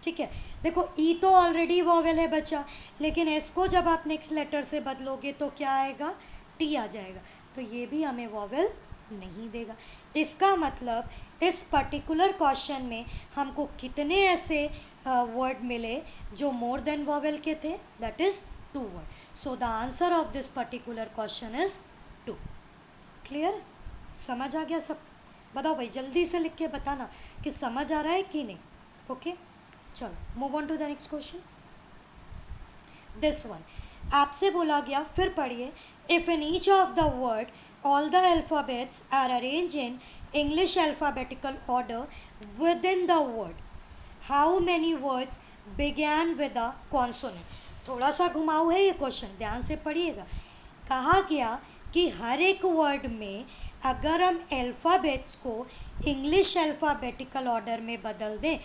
ठीक है। देखो, ई तो ऑलरेडी वॉवेल है बच्चा, लेकिन एस को जब आप नेक्स्ट लेटर से बदलोगे तो क्या आएगा? टी आ जाएगा, तो ये भी हमें वॉवेल नहीं देगा। इसका मतलब इस पर्टिकुलर क्वेश्चन में हमको कितने ऐसे वर्ड मिले जो मोर देन वॉवेल के थे? That is 2 word. So the answer of this particular question is 2। Clear? समझ आ गया सब? बताओ भाई, जल्दी से लिख के बताना कि समझ आ रहा है कि नहीं। ओके, चलो move on to the next question. This one आपसे बोला गया, फिर पढ़िए, if in each of the word all the alphabets are arranged in English alphabetical order within the word, how many words began with a consonant? थोड़ा सा घुमाऊ है ये क्वेश्चन, ध्यान से पढ़िएगा। कहा गया कि हर एक वर्ड में अगर हम अल्फ़ाबेट्स को इंग्लिश अल्फ़ाबेटिकल ऑर्डर में बदल दें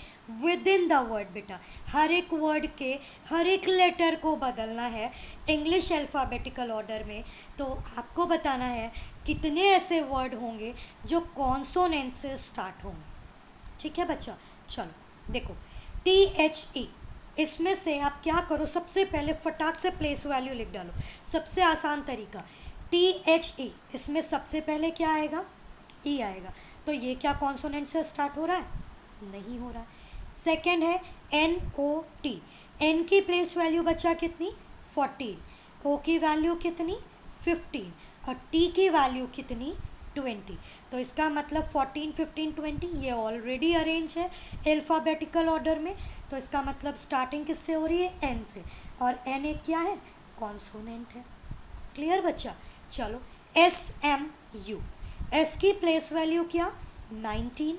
विद इन द वर्ड, बेटा हर एक वर्ड के हर एक लेटर को बदलना है इंग्लिश अल्फ़ाबेटिकल ऑर्डर में, तो आपको बताना है कितने ऐसे वर्ड होंगे जो कॉन्सोनेंट से स्टार्ट होंगे। ठीक है बच्चा? चलो देखो, टी एच ई, इसमें से आप क्या करो, सबसे पहले फटाक से प्लेस वैल्यू लिख डालो, सबसे आसान तरीका। टी एच ई, इसमें सबसे पहले क्या आएगा? ई आएगा, तो ये क्या कॉन्सोनेंट से स्टार्ट हो रहा है? नहीं हो रहा है। सेकेंड है एन ओ टी, एन की प्लेस वैल्यू बच्चा कितनी? 14, ओ की वैल्यू कितनी? 15 और टी की वैल्यू कितनी? 20। तो इसका मतलब 14, 15, 20 ये ऑलरेडी अरेंज है अल्फ़ाबेटिकल ऑर्डर में, तो इसका मतलब स्टार्टिंग किससे हो रही है? एन से, और एन एक क्या है? कॉन्सोनेंट है। क्लियर बच्चा? चलो, एस एम यू, एस की प्लेस वैल्यू क्या? 19,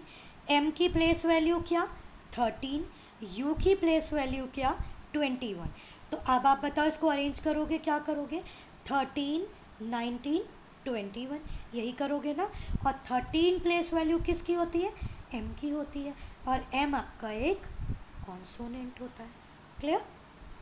एम की प्लेस वैल्यू क्या? 13, यू की प्लेस वैल्यू क्या? 21। तो अब आप बताओ इसको अरेंज करोगे, क्या करोगे? 13, 19, 21 यही करोगे ना। और 13 प्लेस वैल्यू किसकी होती है? एम की होती है और एम आपका एक कॉन्सोनेंट होता है। क्लियर?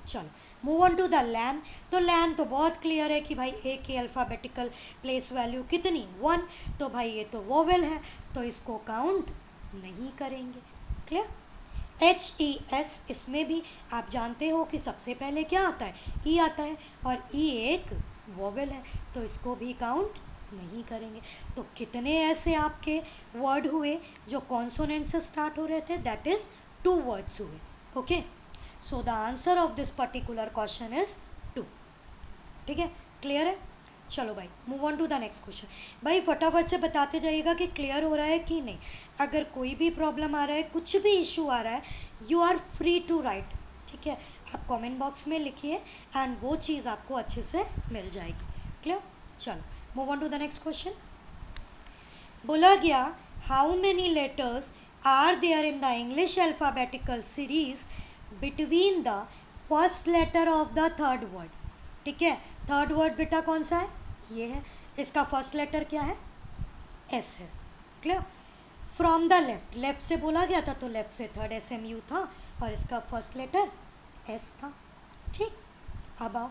चलो मूव ऑन टू द लैन। तो लैन तो बहुत क्लियर है कि भाई ए की अल्फ़ाबेटिकल प्लेस वैल्यू कितनी 1, तो भाई ये तो वोवेल है तो इसको काउंट नहीं करेंगे। क्लियर? HES, इसमें भी आप जानते हो कि सबसे पहले क्या आता है, ई आता है और ई एक वोवेल है तो इसको भी काउंट नहीं करेंगे। तो कितने ऐसे आपके वर्ड हुए जो कॉन्सोनेंट से स्टार्ट हो रहे थे, दैट इज 2 वर्ड्स हुए। Okay, so the answer of this particular question is 2। ठीक है, क्लियर है? चलो भाई move on to the next question. भाई फटाफट से बताते जाइएगा कि क्लियर हो रहा है कि नहीं। अगर कोई भी प्रॉब्लम आ रहा है, कुछ भी इशू आ रहा है, you are free to write. ठीक है, आप कमेंट बॉक्स में लिखिए एंड वो चीज़ आपको अच्छे से मिल जाएगी। क्लियर? चलो move on to the next question. बोला गया how many letters are there in the English alphabetical series between the first letter of the third word. ठीक है, थर्ड वर्ड बेटा कौन सा है, ये है। इसका फर्स्ट लेटर क्या है, एस है। Clear? From the left, left से बोला गया था तो लेफ्ट से थर्ड SMU था और इसका फर्स्ट लेटर एस था। ठीक, अब आओ,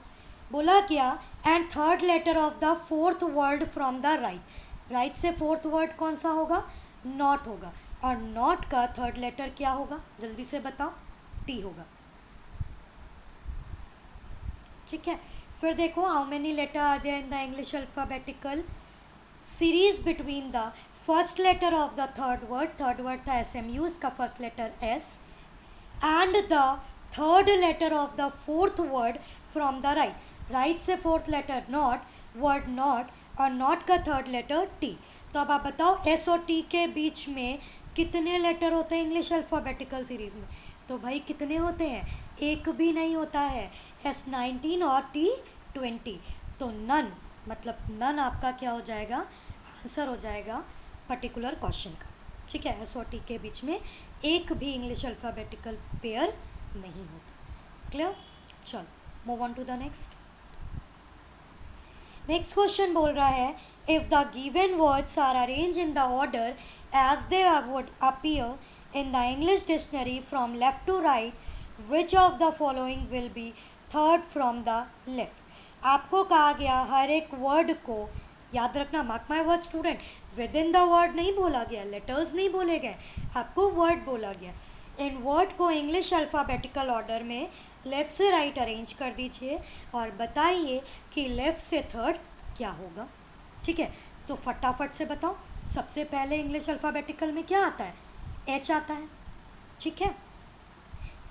बोला गया and third letter of the fourth word from the right. Right से फोर्थ वर्ड कौन सा होगा, नॉट होगा और नॉट का थर्ड लेटर क्या होगा, जल्दी से बताओ, टी होगा। ठीक है, फिर देखो how many letter are there in the English alphabetical series between the first letter of the third word था SMU, इसका first letter S, and the third letter of the fourth word from the right. Right से fourth letter not, word not और नॉट का थर्ड लेटर टी। तो अब आप बताओ एस और टी के बीच में कितने लेटर होते हैं इंग्लिश अल्फ़ाबेटिकल सीरीज में। तो भाई कितने होते हैं, एक भी नहीं होता है, S19 और T20। तो नन, मतलब नन आपका क्या हो जाएगा, आंसर हो जाएगा पर्टिकुलर क्वेश्चन का। ठीक है, एस और टी के बीच में एक भी इंग्लिश अल्फ़ाबेटिकल पेयर नहीं होता। क्लियर? चलो move on to the next. Next question बोल रहा है if the given words are arrange in the order as they would appear in the English dictionary from left to right, which of the following will be third from the left. आपको कहा गया हर एक वर्ड को याद रखना, mark my word student, within the word नहीं बोला गया, लेटर्स नहीं बोले गए, आपको वर्ड बोला गया। इन वर्ड को इंग्लिश अल्फ़ाबेटिकल ऑर्डर में लेफ़्ट से राइट अरेंज कर दीजिए और बताइए कि लेफ़्ट से थर्ड क्या होगा। ठीक है, तो फटाफट से बताओ, सबसे पहले इंग्लिश अल्फ़ाबेटिकल में क्या आता है, एच आता है। ठीक है,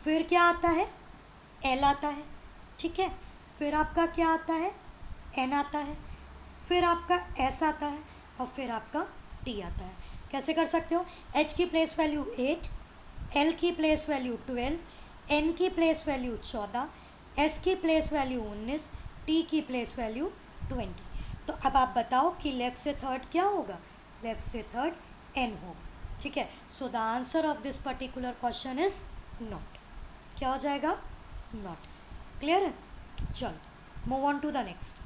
फिर क्या आता है, एल आता है। ठीक है, फिर आपका क्या आता है, एन आता है, फिर आपका एस आता है और फिर आपका टी आता है। कैसे कर सकते हो, एच की प्लेस वैल्यू 8, एल की प्लेस वैल्यू 12, एन की प्लेस वैल्यू 14, एस की प्लेस वैल्यू 19, टी की प्लेस वैल्यू 20। तो अब आप बताओ कि लेफ़्ट से थर्ड क्या होगा, लेफ़्ट से थर्ड एन होगा। ठीक है, so the answer of this particular question is not. क्या हो जाएगा, नॉट। क्लियर है? चलो move on to the next.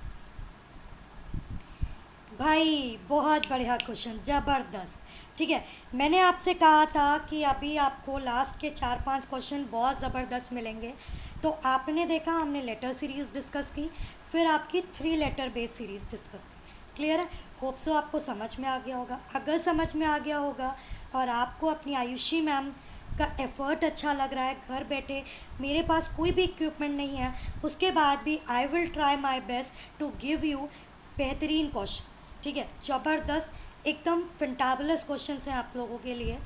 भाई बहुत बढ़िया क्वेश्चन, ज़बरदस्त। ठीक है, मैंने आपसे कहा था कि अभी आपको लास्ट के 4-5 क्वेश्चन बहुत ज़बरदस्त मिलेंगे। तो आपने देखा हमने लेटर सीरीज़ डिस्कस की, फिर आपकी 3 लेटर बेस सीरीज़ डिस्कस की। क्लियर है? होप सो आपको समझ में आ गया होगा। अगर समझ में आ गया होगा और आपको अपनी आयुषी मैम का एफ़र्ट अच्छा लग रहा है, घर बैठे मेरे पास कोई भी इक्विपमेंट नहीं है, उसके बाद भी I will try my best to give you बेहतरीन क्वेश्चन। ठीक है, ज़बरदस्त एकदम फंटाबुलस क्वेश्चन हैं आप लोगों के लिए।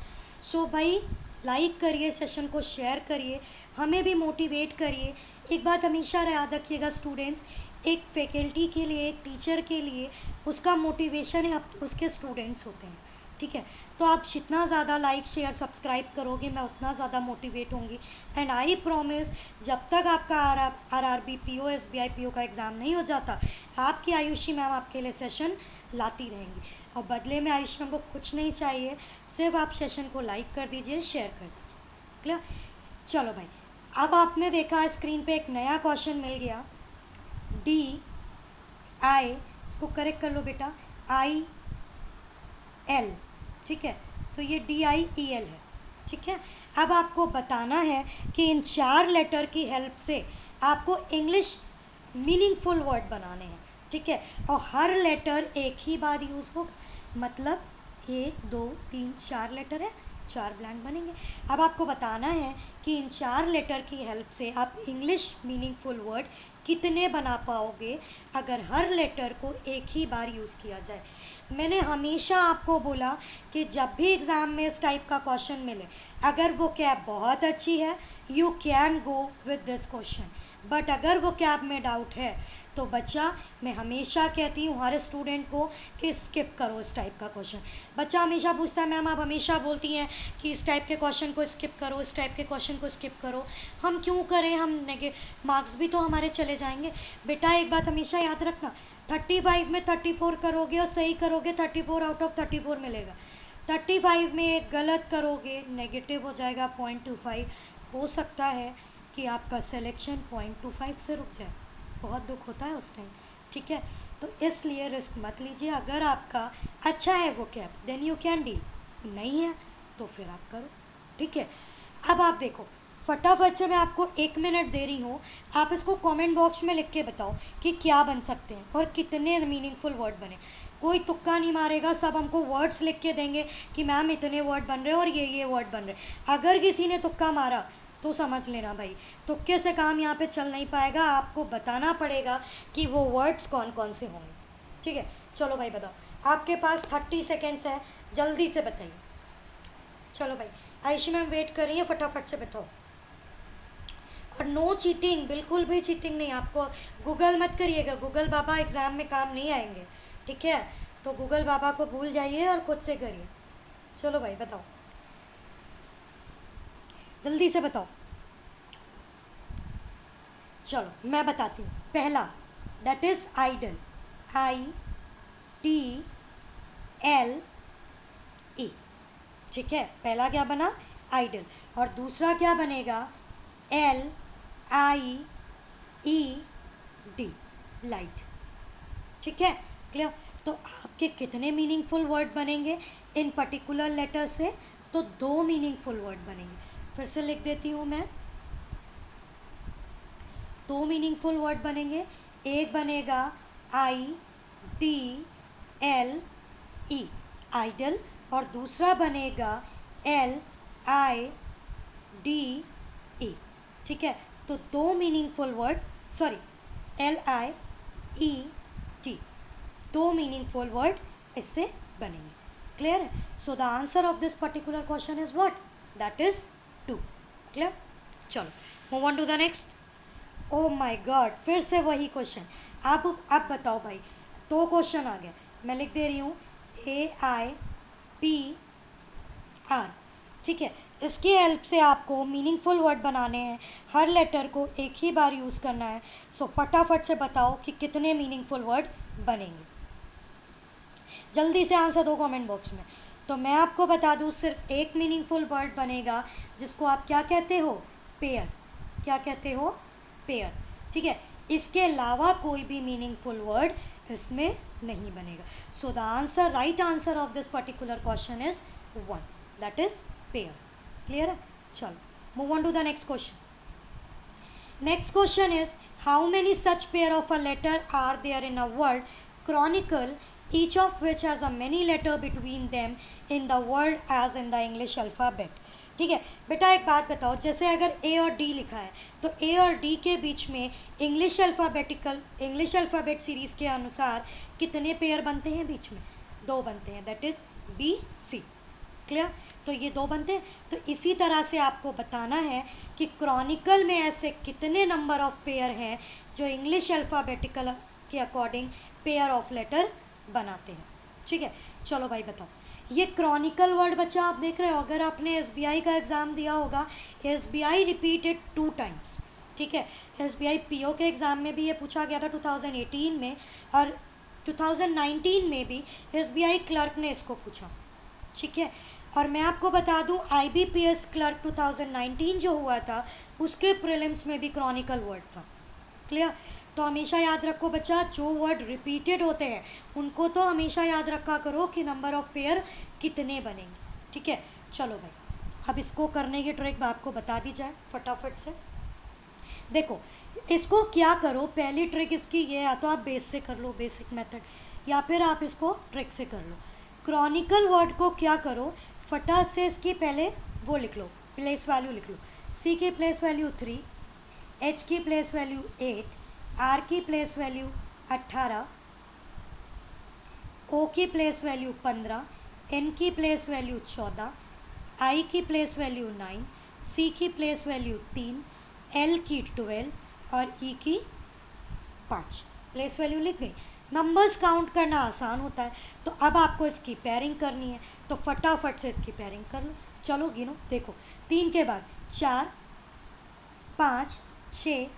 सो भाई लाइक करिए, सेशन को शेयर करिए, हमें भी मोटिवेट करिए। एक बात हमेशा याद रखिएगा स्टूडेंट्स, एक फैकल्टी के लिए, एक टीचर के लिए उसका मोटिवेशन है उसके स्टूडेंट्स होते हैं। ठीक है, तो आप जितना ज़्यादा लाइक शेयर सब्सक्राइब करोगे मैं उतना ज़्यादा मोटिवेट होंगी। एंड आई प्रॉमिस जब तक आपका RRB PO SBI PO का एग्ज़ाम नहीं हो जाता, आपकी आयुषी मैम आपके लिए सेशन लाती रहेंगी। और बदले में आयुषी मैम को कुछ नहीं चाहिए, सिर्फ आप सेशन को लाइक कर दीजिए, शेयर कर दीजिए। क्लियर? चलो भाई, अब आपने देखा स्क्रीन पे एक नया क्वेश्चन मिल गया, DI, इसको करेक्ट कर लो बेटा, IL। ठीक है, तो ये DIEL है, ठीक है। अब आपको बताना है कि इन 4 लेटर की हेल्प से आपको इंग्लिश मीनिंगफुल वर्ड बनाने हैं, ठीक है। और हर लेटर एक ही बार यूज़ होगा, मतलब 1 2 3 4 लेटर है, 4 ब्लैंक बनेंगे। अब आपको बताना है कि इन 4 लेटर की हेल्प से आप इंग्लिश मीनिंगफुल वर्ड कितने बना पाओगे अगर हर लेटर को एक ही बार यूज़ किया जाए। मैंने हमेशा आपको बोला कि जब भी एग्ज़ाम में इस टाइप का क्वेश्चन मिले, अगर वो कैब बहुत अच्छी है you can go with this question, but अगर वो कैब में डाउट है तो बच्चा, मैं हमेशा कहती हूँ हर स्टूडेंट को कि स्किप करो इस टाइप का क्वेश्चन। बच्चा हमेशा पूछता है मैम आप हमेशा बोलती हैं कि इस टाइप के क्वेश्चन को स्किप करो, इस टाइप के क्वेश्चन को स्किप करो, हम क्यों करें, हम मार्क्स भी तो हमारे चले जाएंगे। बेटा एक बात हमेशा याद रखना, 35 में 34 करोगे और सही करोगे 34 आउट ऑफ 34 मिलेगा। 35 में गलत करोगे नेगेटिव हो जाएगा 0.25, हो सकता है कि आपका सिलेक्शन 0.25 से रुक जाए, बहुत दुख होता है उस टाइम, ठीक है। तो इसलिए रिस्क मत लीजिए। अगर आपका अच्छा है वो cab then you can deal, नहीं है तो फिर आप करो, ठीक है। अब आप देखो, फटाफट से मैं आपको 1 मिनट दे रही हूँ, आप इसको कमेंट बॉक्स में लिख के बताओ कि क्या बन सकते हैं और कितने मीनिंगफुल वर्ड बने। कोई तुक्का नहीं मारेगा, सब हमको वर्ड्स लिख के देंगे कि मैम इतने वर्ड बन रहे हैं और ये वर्ड बन रहे हैं। अगर किसी ने तुक्का मारा तो समझ लेना भाई, तुक्के से काम यहाँ पे चल नहीं पाएगा, आपको बताना पड़ेगा कि वो वर्ड्स कौन कौन से होंगे, ठीक है। चलो भाई बताओ, आपके पास 30 सेकेंड्स है, जल्दी से बताइए। चलो भाई, आयशी मैम वेट कर रही है, फटाफट से बताओ। और नो चीटिंग, बिल्कुल भी चीटिंग नहीं। आपको गूगल मत करिएगा, गूगल बाबा एग्ज़ाम में काम नहीं आएंगे, ठीक है। तो गूगल बाबा को भूल जाइए और खुद से करिए। चलो भाई बताओ, जल्दी से बताओ। चलो मैं बताती हूँ, पहला दैट इज़ आइडल, IDLE, ठीक है। पहला क्या बना, आइडल, और दूसरा क्या बनेगा, LIED, लाइट, ठीक है। क्लियर। तो आपके कितने मीनिंगफुल वर्ड बनेंगे इन पर्टिकुलर लेटर से, तो 2 मीनिंगफुल वर्ड बनेंगे। फिर से लिख देती हूँ मैं, 2 मीनिंगफुल वर्ड बनेंगे। एक बनेगा IDLE, आइडल, और दूसरा बनेगा LIDE, ठीक है। तो 2 meaningful word, sorry LIET, 2 meaningful word इससे बनेंगे। क्लियर है। So the answer of this particular question is what, that is 2। Clear. चलो move on to the next. Oh my God, फिर से वही क्वेश्चन। अब बताओ भाई, 2 क्वेश्चन आ गए, मैं लिख दे रही हूँ AIPR, ठीक है। इसकी हेल्प से आपको मीनिंगफुल वर्ड बनाने हैं, हर लेटर को एक ही बार यूज़ करना है। सो फटाफट से बताओ कि कितने मीनिंगफुल वर्ड बनेंगे, जल्दी से आंसर दो कमेंट बॉक्स में। तो मैं आपको बता दूँ, सिर्फ एक मीनिंगफुल वर्ड बनेगा जिसको आप क्या कहते हो, पेयर। क्या कहते हो, पेयर, ठीक है। इसके अलावा कोई भी मीनिंगफुल वर्ड इसमें नहीं बनेगा। So the answer, right answer of this particular question is 1, that is pair. Clear है। चलो move on to the next question. Next question is how many such pair of a letter are there in a word chronicle, each of which has a many letter between them in the word as in the English alphabet, ठीक है। बेटा एक बात बताओ, जैसे अगर ए और डी लिखा है तो ए और डी के बीच में इंग्लिश अल्फ़ाबेट सीरीज़ के अनुसार कितने पेयर बनते हैं, बीच में 2 बनते हैं, दैट इज़ BC। क्लियर। तो ये 2 बनते हैं। तो इसी तरह से आपको बताना है कि क्रॉनिकल में ऐसे कितने नंबर ऑफ पेयर हैं जो इंग्लिश अल्फ़ाबेटिकल के अकॉर्डिंग पेयर ऑफ लेटर बनाते हैं, ठीक है। चलो भाई बताओ, ये क्रॉनिकल वर्ड बच्चा आप देख रहे हो, अगर आपने SBI का एग्ज़ाम दिया होगा, SBI रिपीटेड 2 टाइम्स, ठीक है। SBI PO के एग्ज़ाम में भी ये पूछा गया था 2018 में, और 2019 में भी SBI क्लर्क ने इसको पूछा, ठीक है। और मैं आपको बता दूं, IBPS क्लर्क 2019 जो हुआ था उसके प्रीलिम्स में भी क्रॉनिकल वर्ड था। क्लियर। तो हमेशा याद रखो बच्चा, जो वर्ड रिपीटेड होते हैं उनको तो हमेशा याद रखा करो कि नंबर ऑफ पेयर कितने बनेंगे, ठीक है, चलो भाई अब इसको करने की ट्रिक आपको बता दी जाए फटाफट से। देखो इसको क्या करो, पहली ट्रिक इसकी ये, या तो आप बेस से कर लो, बेसिक मेथड, या फिर आप इसको ट्रिक से कर लो। क्रॉनिकल वर्ड को क्या करो, फटाफट से इसकी पहले वो लिख लो, प्लेस वैल्यू लिख लो। सी की प्लेस वैल्यू 3, एच की प्लेस वैल्यू 8, आर की प्लेस वैल्यू 18, ओ की प्लेस वैल्यू 15, एन की प्लेस वैल्यू 14, आई की प्लेस वैल्यू 9, सी की प्लेस वैल्यू 3, एल की 12 और ई की 5। प्लेस वैल्यू लिख गई। नंबर्स काउंट करना आसान होता है, तो अब आपको इसकी पेयरिंग करनी है, तो फटाफट से इसकी पेयरिंग कर लो। चलो गिनो, देखो 3 के बाद 4, 5, 6,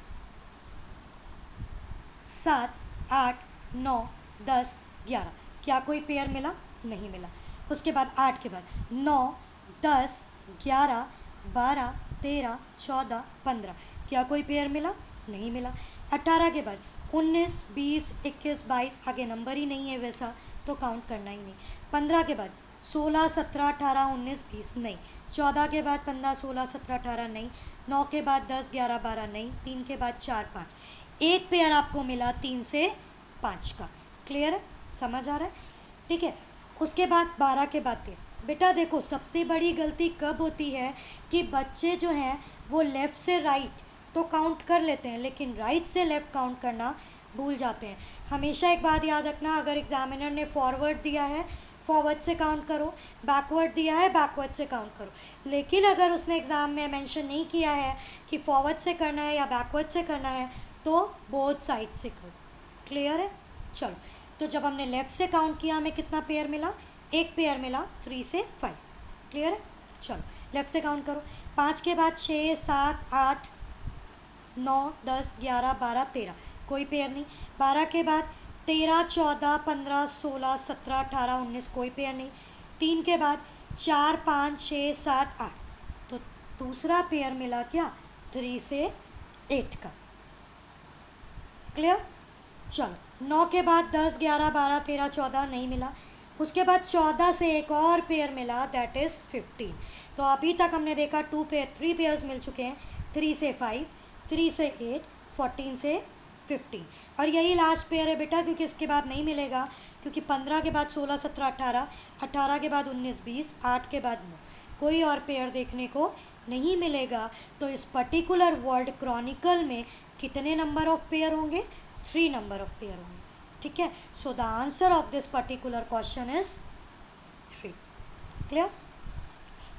7, 8, 9, 10, 11। क्या कोई पेयर मिला? नहीं मिला। उसके बाद 8 के बाद 9, 10, 11, 12, 13, 14, 15। क्या कोई पेयर मिला? नहीं मिला। 18 के बाद 19, 20, 21, 22, आगे नंबर ही नहीं है वैसा, तो काउंट करना ही नहीं। 15 के बाद 16, 17, 18, 19, 20 नहीं। 14 के बाद 15, 16, 17, 18 नहीं। 9 के बाद 10, 11, 12 नहीं। 3 के बाद 4, 5। एक पेयर आपको मिला 3 से 5 का। क्लियर है? समझ आ रहा है? ठीक है। उसके बाद 12 के बाद 13। बेटा देखो सबसे बड़ी गलती कब होती है कि बच्चे जो हैं वो लेफ़्ट से राइट तो काउंट कर लेते हैं, लेकिन राइट से लेफ़्ट काउंट करना भूल जाते हैं। हमेशा एक बात याद रखना, अगर एग्जामिनर ने फॉरवर्ड दिया है फॉरवर्ड से काउंट करो, बैकवर्ड दिया है बैकवर्ड से काउंट करो। लेकिन अगर उसने एग्ज़ाम में मेंशन नहीं किया है कि फॉरवर्ड से करना है या बैकवर्ड से करना है, तो बोथ साइड से करो। क्लियर है? चलो, तो जब हमने लेफ़्ट से काउंट किया हमें कितना पेयर मिला? एक पेयर मिला 3 से 5। क्लियर है? चलो लेफ़्ट से काउंट करो। 5 के बाद 6, 7, 8, 9, 10, 11, 12, 13। कोई पेयर नहीं। 12 के बाद 13, 14, 15, 16, 17, 18, 19। कोई पेयर नहीं। 3 के बाद 4, 5, 6, 7, 8। तो दूसरा पेयर मिला क्या? 3 से 8 का। क्लियर? चलो 9 के बाद 10, 11, 12, 13, 14 नहीं मिला। उसके बाद 14 से एक और पेयर मिला, दैट इज़ 15। तो अभी तक हमने देखा 3 पेयर्स मिल चुके हैं। 3 से 5, 3 से 8, 14 से 15। और यही लास्ट पेयर है बेटा, क्योंकि इसके बाद नहीं मिलेगा, क्योंकि 15 के बाद 16, 17, 18, 18 के बाद 19, 20, 8 के बाद 9। कोई और पेयर देखने को नहीं मिलेगा। तो इस पर्टिकुलर वर्ड क्रॉनिकल में कितने नंबर ऑफ पेयर होंगे? 3 नंबर ऑफ पेयर होंगे। ठीक है? So the answer of this particular question is 3। Clear?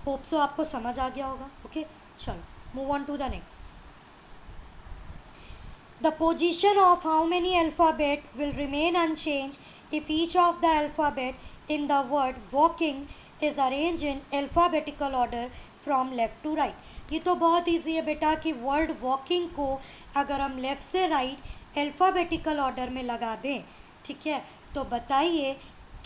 Hope so आपको समझ आ गया होगा। ओके, चलो move on to the next. The position of how many alphabet will remain unchanged if each of the alphabet in the word walking is arranged in alphabetical order from left to right। ये तो बहुत ईजी है बेटा कि वर्ड वॉकिंग को अगर हम लेफ़्ट से राइट अल्फ़ाबेटिकल ऑर्डर में लगा दें, ठीक है, तो बताइए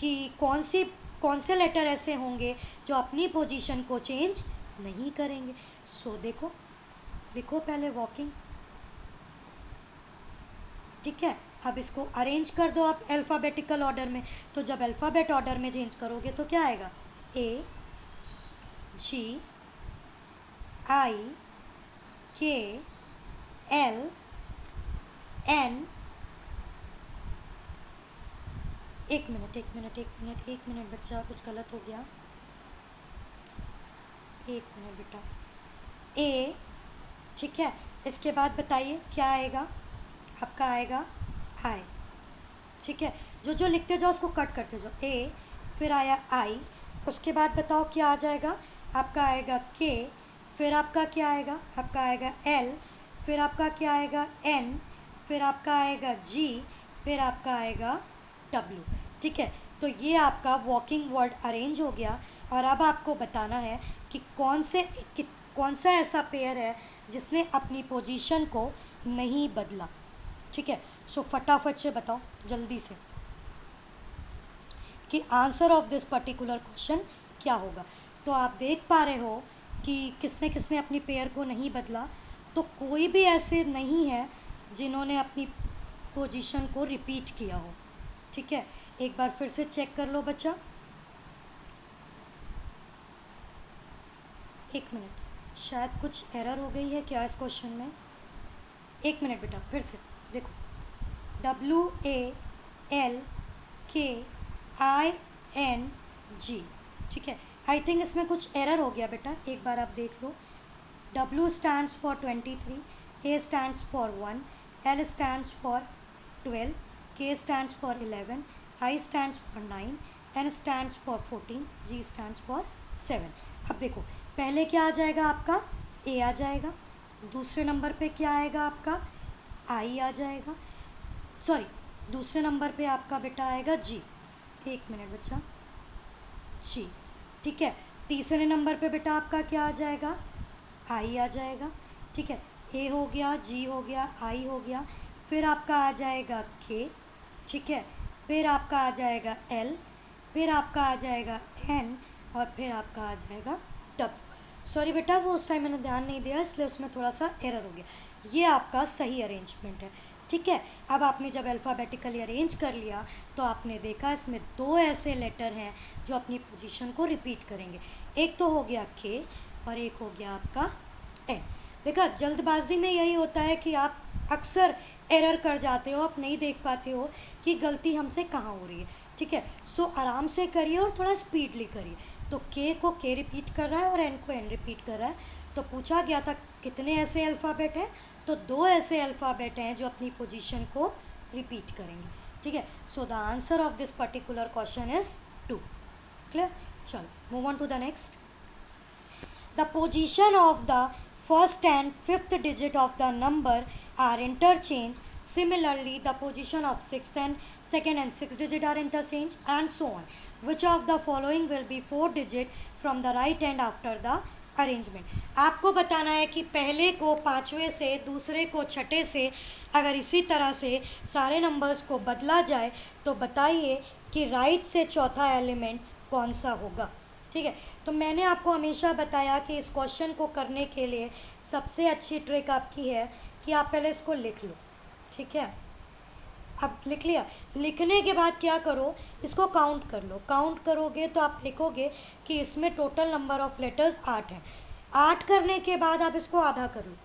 कि कौन से लेटर ऐसे होंगे जो अपनी पोजीशन को चेंज नहीं करेंगे। सो देखो, लिखो पहले वॉकिंग। ठीक है, अब इसको अरेंज कर दो आप अल्फ़ाबेटिकल ऑर्डर में। तो जब अल्फ़ाबेट ऑर्डर में चेंज करोगे तो क्या आएगा? A, G, I, K, L, N। एक मिनट बच्चा, कुछ गलत हो गया। एक मिनट बेटा। A, ठीक है, इसके बाद बताइए क्या आएगा? आपका आएगा I। ठीक है, जो जो लिखते जाओ उसको कट करते जाओ। A, फिर आया I, उसके बाद बताओ क्या आ जाएगा? आपका आएगा K, फिर आपका क्या आएगा? आपका आएगा L, फिर आपका क्या आएगा? N, फिर आपका आएगा G, फिर आपका आएगा W। ठीक है, तो ये आपका वॉकिंग वर्ड अरेंज हो गया। और अब आपको बताना है कि कौन सा ऐसा पेयर है जिसने अपनी पोजीशन को नहीं बदला। ठीक है, सो फटाफट से बताओ जल्दी से कि answer of this particular question क्या होगा। तो आप देख पा रहे हो कि किसने किसने अपनी पेयर को नहीं बदला। तो कोई भी ऐसे नहीं है जिन्होंने अपनी पोजीशन को रिपीट किया हो। ठीक है, एक बार फिर से चेक कर लो बच्चा। एक मिनट, शायद कुछ एरर हो गई है क्या इस क्वेश्चन में। एक मिनट बेटा, फिर से देखो, WALKING, ठीक है। आई थिंक इसमें कुछ एरर हो गया बेटा, एक बार आप देख लो। W stands for 23, A stands for 1, L stands for 12, K stands for 11, I stands for 9, N stands for 14, G stands for 7। अब देखो, पहले क्या आ जाएगा आपका, A आ जाएगा, दूसरे नंबर पे क्या आएगा आपका, I आ जाएगा, सॉरी दूसरे नंबर पे आपका बेटा आएगा G, एक मिनट बच्चा, G, ठीक है। तीसरे नंबर पे बेटा आपका क्या आ जाएगा, आई आ जाएगा, ठीक है। ए हो गया, जी हो गया, आई हो गया, फिर आपका आ जाएगा के, ठीक है, फिर आपका आ जाएगा एल, फिर आपका आ जाएगा एन, और फिर आपका आ जाएगा डब्ल्यू। सॉरी बेटा, वो उस टाइम मैंने ध्यान नहीं दिया, इसलिए उसमें थोड़ा सा एरर हो गया। ये आपका सही अरेंजमेंट है, ठीक है। अब आपने जब अल्फ़ाबेटिकली अरेंज कर लिया तो आपने देखा इसमें दो ऐसे लेटर हैं जो अपनी पोजीशन को रिपीट करेंगे। एक तो हो गया के और एक हो गया आपका एन। देखा, जल्दबाजी में यही होता है कि आप अक्सर एरर कर जाते हो, आप नहीं देख पाते हो कि गलती हमसे कहाँ हो रही है, ठीक है। सो आराम से करिए और थोड़ा स्पीडली करिए। तो के को के रिपीट कर रहा है और एन को एन रिपीट कर रहा है। तो पूछा गया था कितने ऐसे अल्फ़ाबेट हैं, तो दो ऐसे अल्फ़ाबेट हैं जो अपनी पोजीशन को रिपीट करेंगे, ठीक है। So the answer of this particular question is 2। Clear. चलो move on to the next. The position of the first and fifth digit of the number are interchanged. Similarly, the position of sixth and second and sixth digit are interchanged, and so on. Which of the following will be 4 digit from the right hand after the arrangement? आपको बताना है कि पहले को पाँचवें से, दूसरे को छठे से, अगर इसी तरह से सारे नंबर्स को बदला जाए तो बताइए कि राइट से चौथा एलिमेंट कौन सा होगा, ठीक है। तो मैंने आपको हमेशा बताया कि इस क्वेश्चन को करने के लिए सबसे अच्छी ट्रिक आपकी है कि आप पहले इसको लिख लो, ठीक है। अब लिख लिया, लिखने के बाद क्या करो, इसको काउंट कर लो। काउंट करोगे तो आप लिखोगे कि इसमें टोटल नंबर ऑफ लेटर्स 8 हैं। 8 करने के बाद आप इसको आधा कर लो,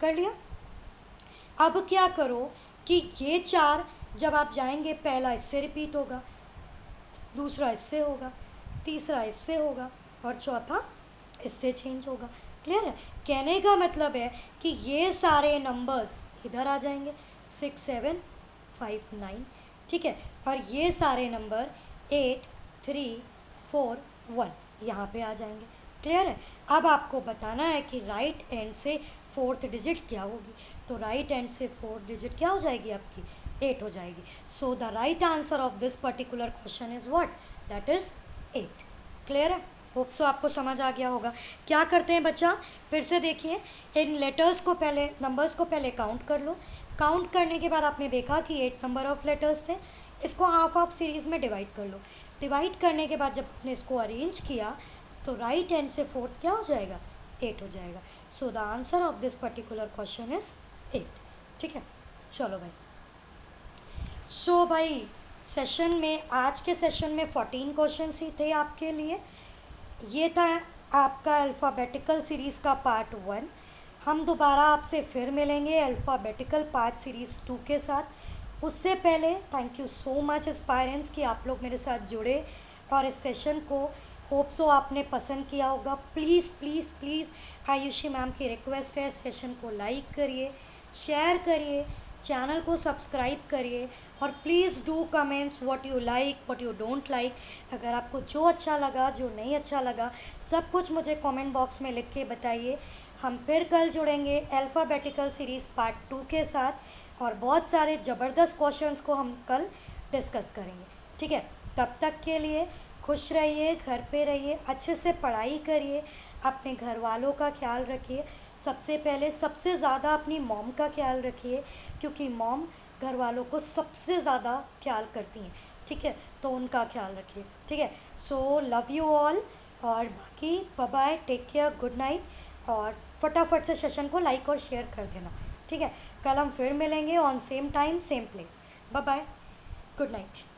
कर लिया। अब क्या करो कि ये 4 जब आप जाएंगे, पहला इससे रिपीट होगा, दूसरा इससे होगा, तीसरा इससे होगा और चौथा इससे चेंज होगा। क्लियर है। कहने का मतलब है कि ये सारे नंबर्स इधर आ जाएंगे, 6 7 5 9, ठीक है। और ये सारे नंबर 8 3 4 1 यहाँ पे आ जाएंगे। क्लियर है। अब आपको बताना है कि राइट एंड से फोर्थ डिजिट क्या होगी। तो राइट एंड से फोर्थ डिजिट क्या हो जाएगी आपकी, 8 हो जाएगी। सो the right answer of this particular question is what, that is 8। Clear है। होप सो आपको समझ आ गया होगा। क्या करते हैं बच्चा, फिर से देखिए, इन लेटर्स को पहले, नंबर्स को पहले काउंट कर लो। काउंट करने के बाद आपने देखा कि 8 नंबर ऑफ लेटर्स थे। इसको हाफ हाफ सीरीज़ में डिवाइड कर लो। डिवाइड करने के बाद जब आपने इसको अरेंज किया तो राइट हैंड से फोर्थ क्या हो जाएगा, 8 हो जाएगा। So the answer of this particular question is 8। ठीक है, चलो भाई। सो भाई सेशन में, आज के सेशन में 14 क्वेश्चन ही थे आपके लिए। ये था आपका अल्फ़ाबेटिकल सीरीज़ का पार्ट 1। हम दोबारा आपसे फिर मिलेंगे अल्फ़ाबेटिकल पार्ट सीरीज़ 2 के साथ। उससे पहले thank you so much aspirants कि आप लोग मेरे साथ जुड़े और इस सेशन को होप सो आपने पसंद किया होगा। Please please please Ayushi ma'am की रिक्वेस्ट है, सेशन को लाइक करिए, शेयर करिए, चैनल को सब्सक्राइब करिए और please do comments what you like, what you don't like. अगर आपको जो अच्छा लगा, जो नहीं अच्छा लगा, सब कुछ मुझे कमेंट बॉक्स में लिख के बताइए। हम फिर कल जुड़ेंगे अल्फ़ाबेटिकल सीरीज़ पार्ट 2 के साथ और बहुत सारे ज़बरदस्त क्वेश्चंस को हम कल डिस्कस करेंगे। ठीक है, तब तक के लिए खुश रहिए, घर पे रहिए, अच्छे से पढ़ाई करिए, अपने घर वालों का ख्याल रखिए। सबसे पहले सबसे ज़्यादा अपनी मॉम का ख्याल रखिए, क्योंकि मॉम घर वालों को सबसे ज़्यादा ख्याल करती हैं। ठीक है, तो उनका ख्याल रखिए। ठीक है, सो लव यू ऑल और बाकी bye bye, take care, good night. और फटाफट से सेशन को लाइक और शेयर कर देना। ठीक है, कल हम फिर मिलेंगे on same time same place. Bye bye, good night.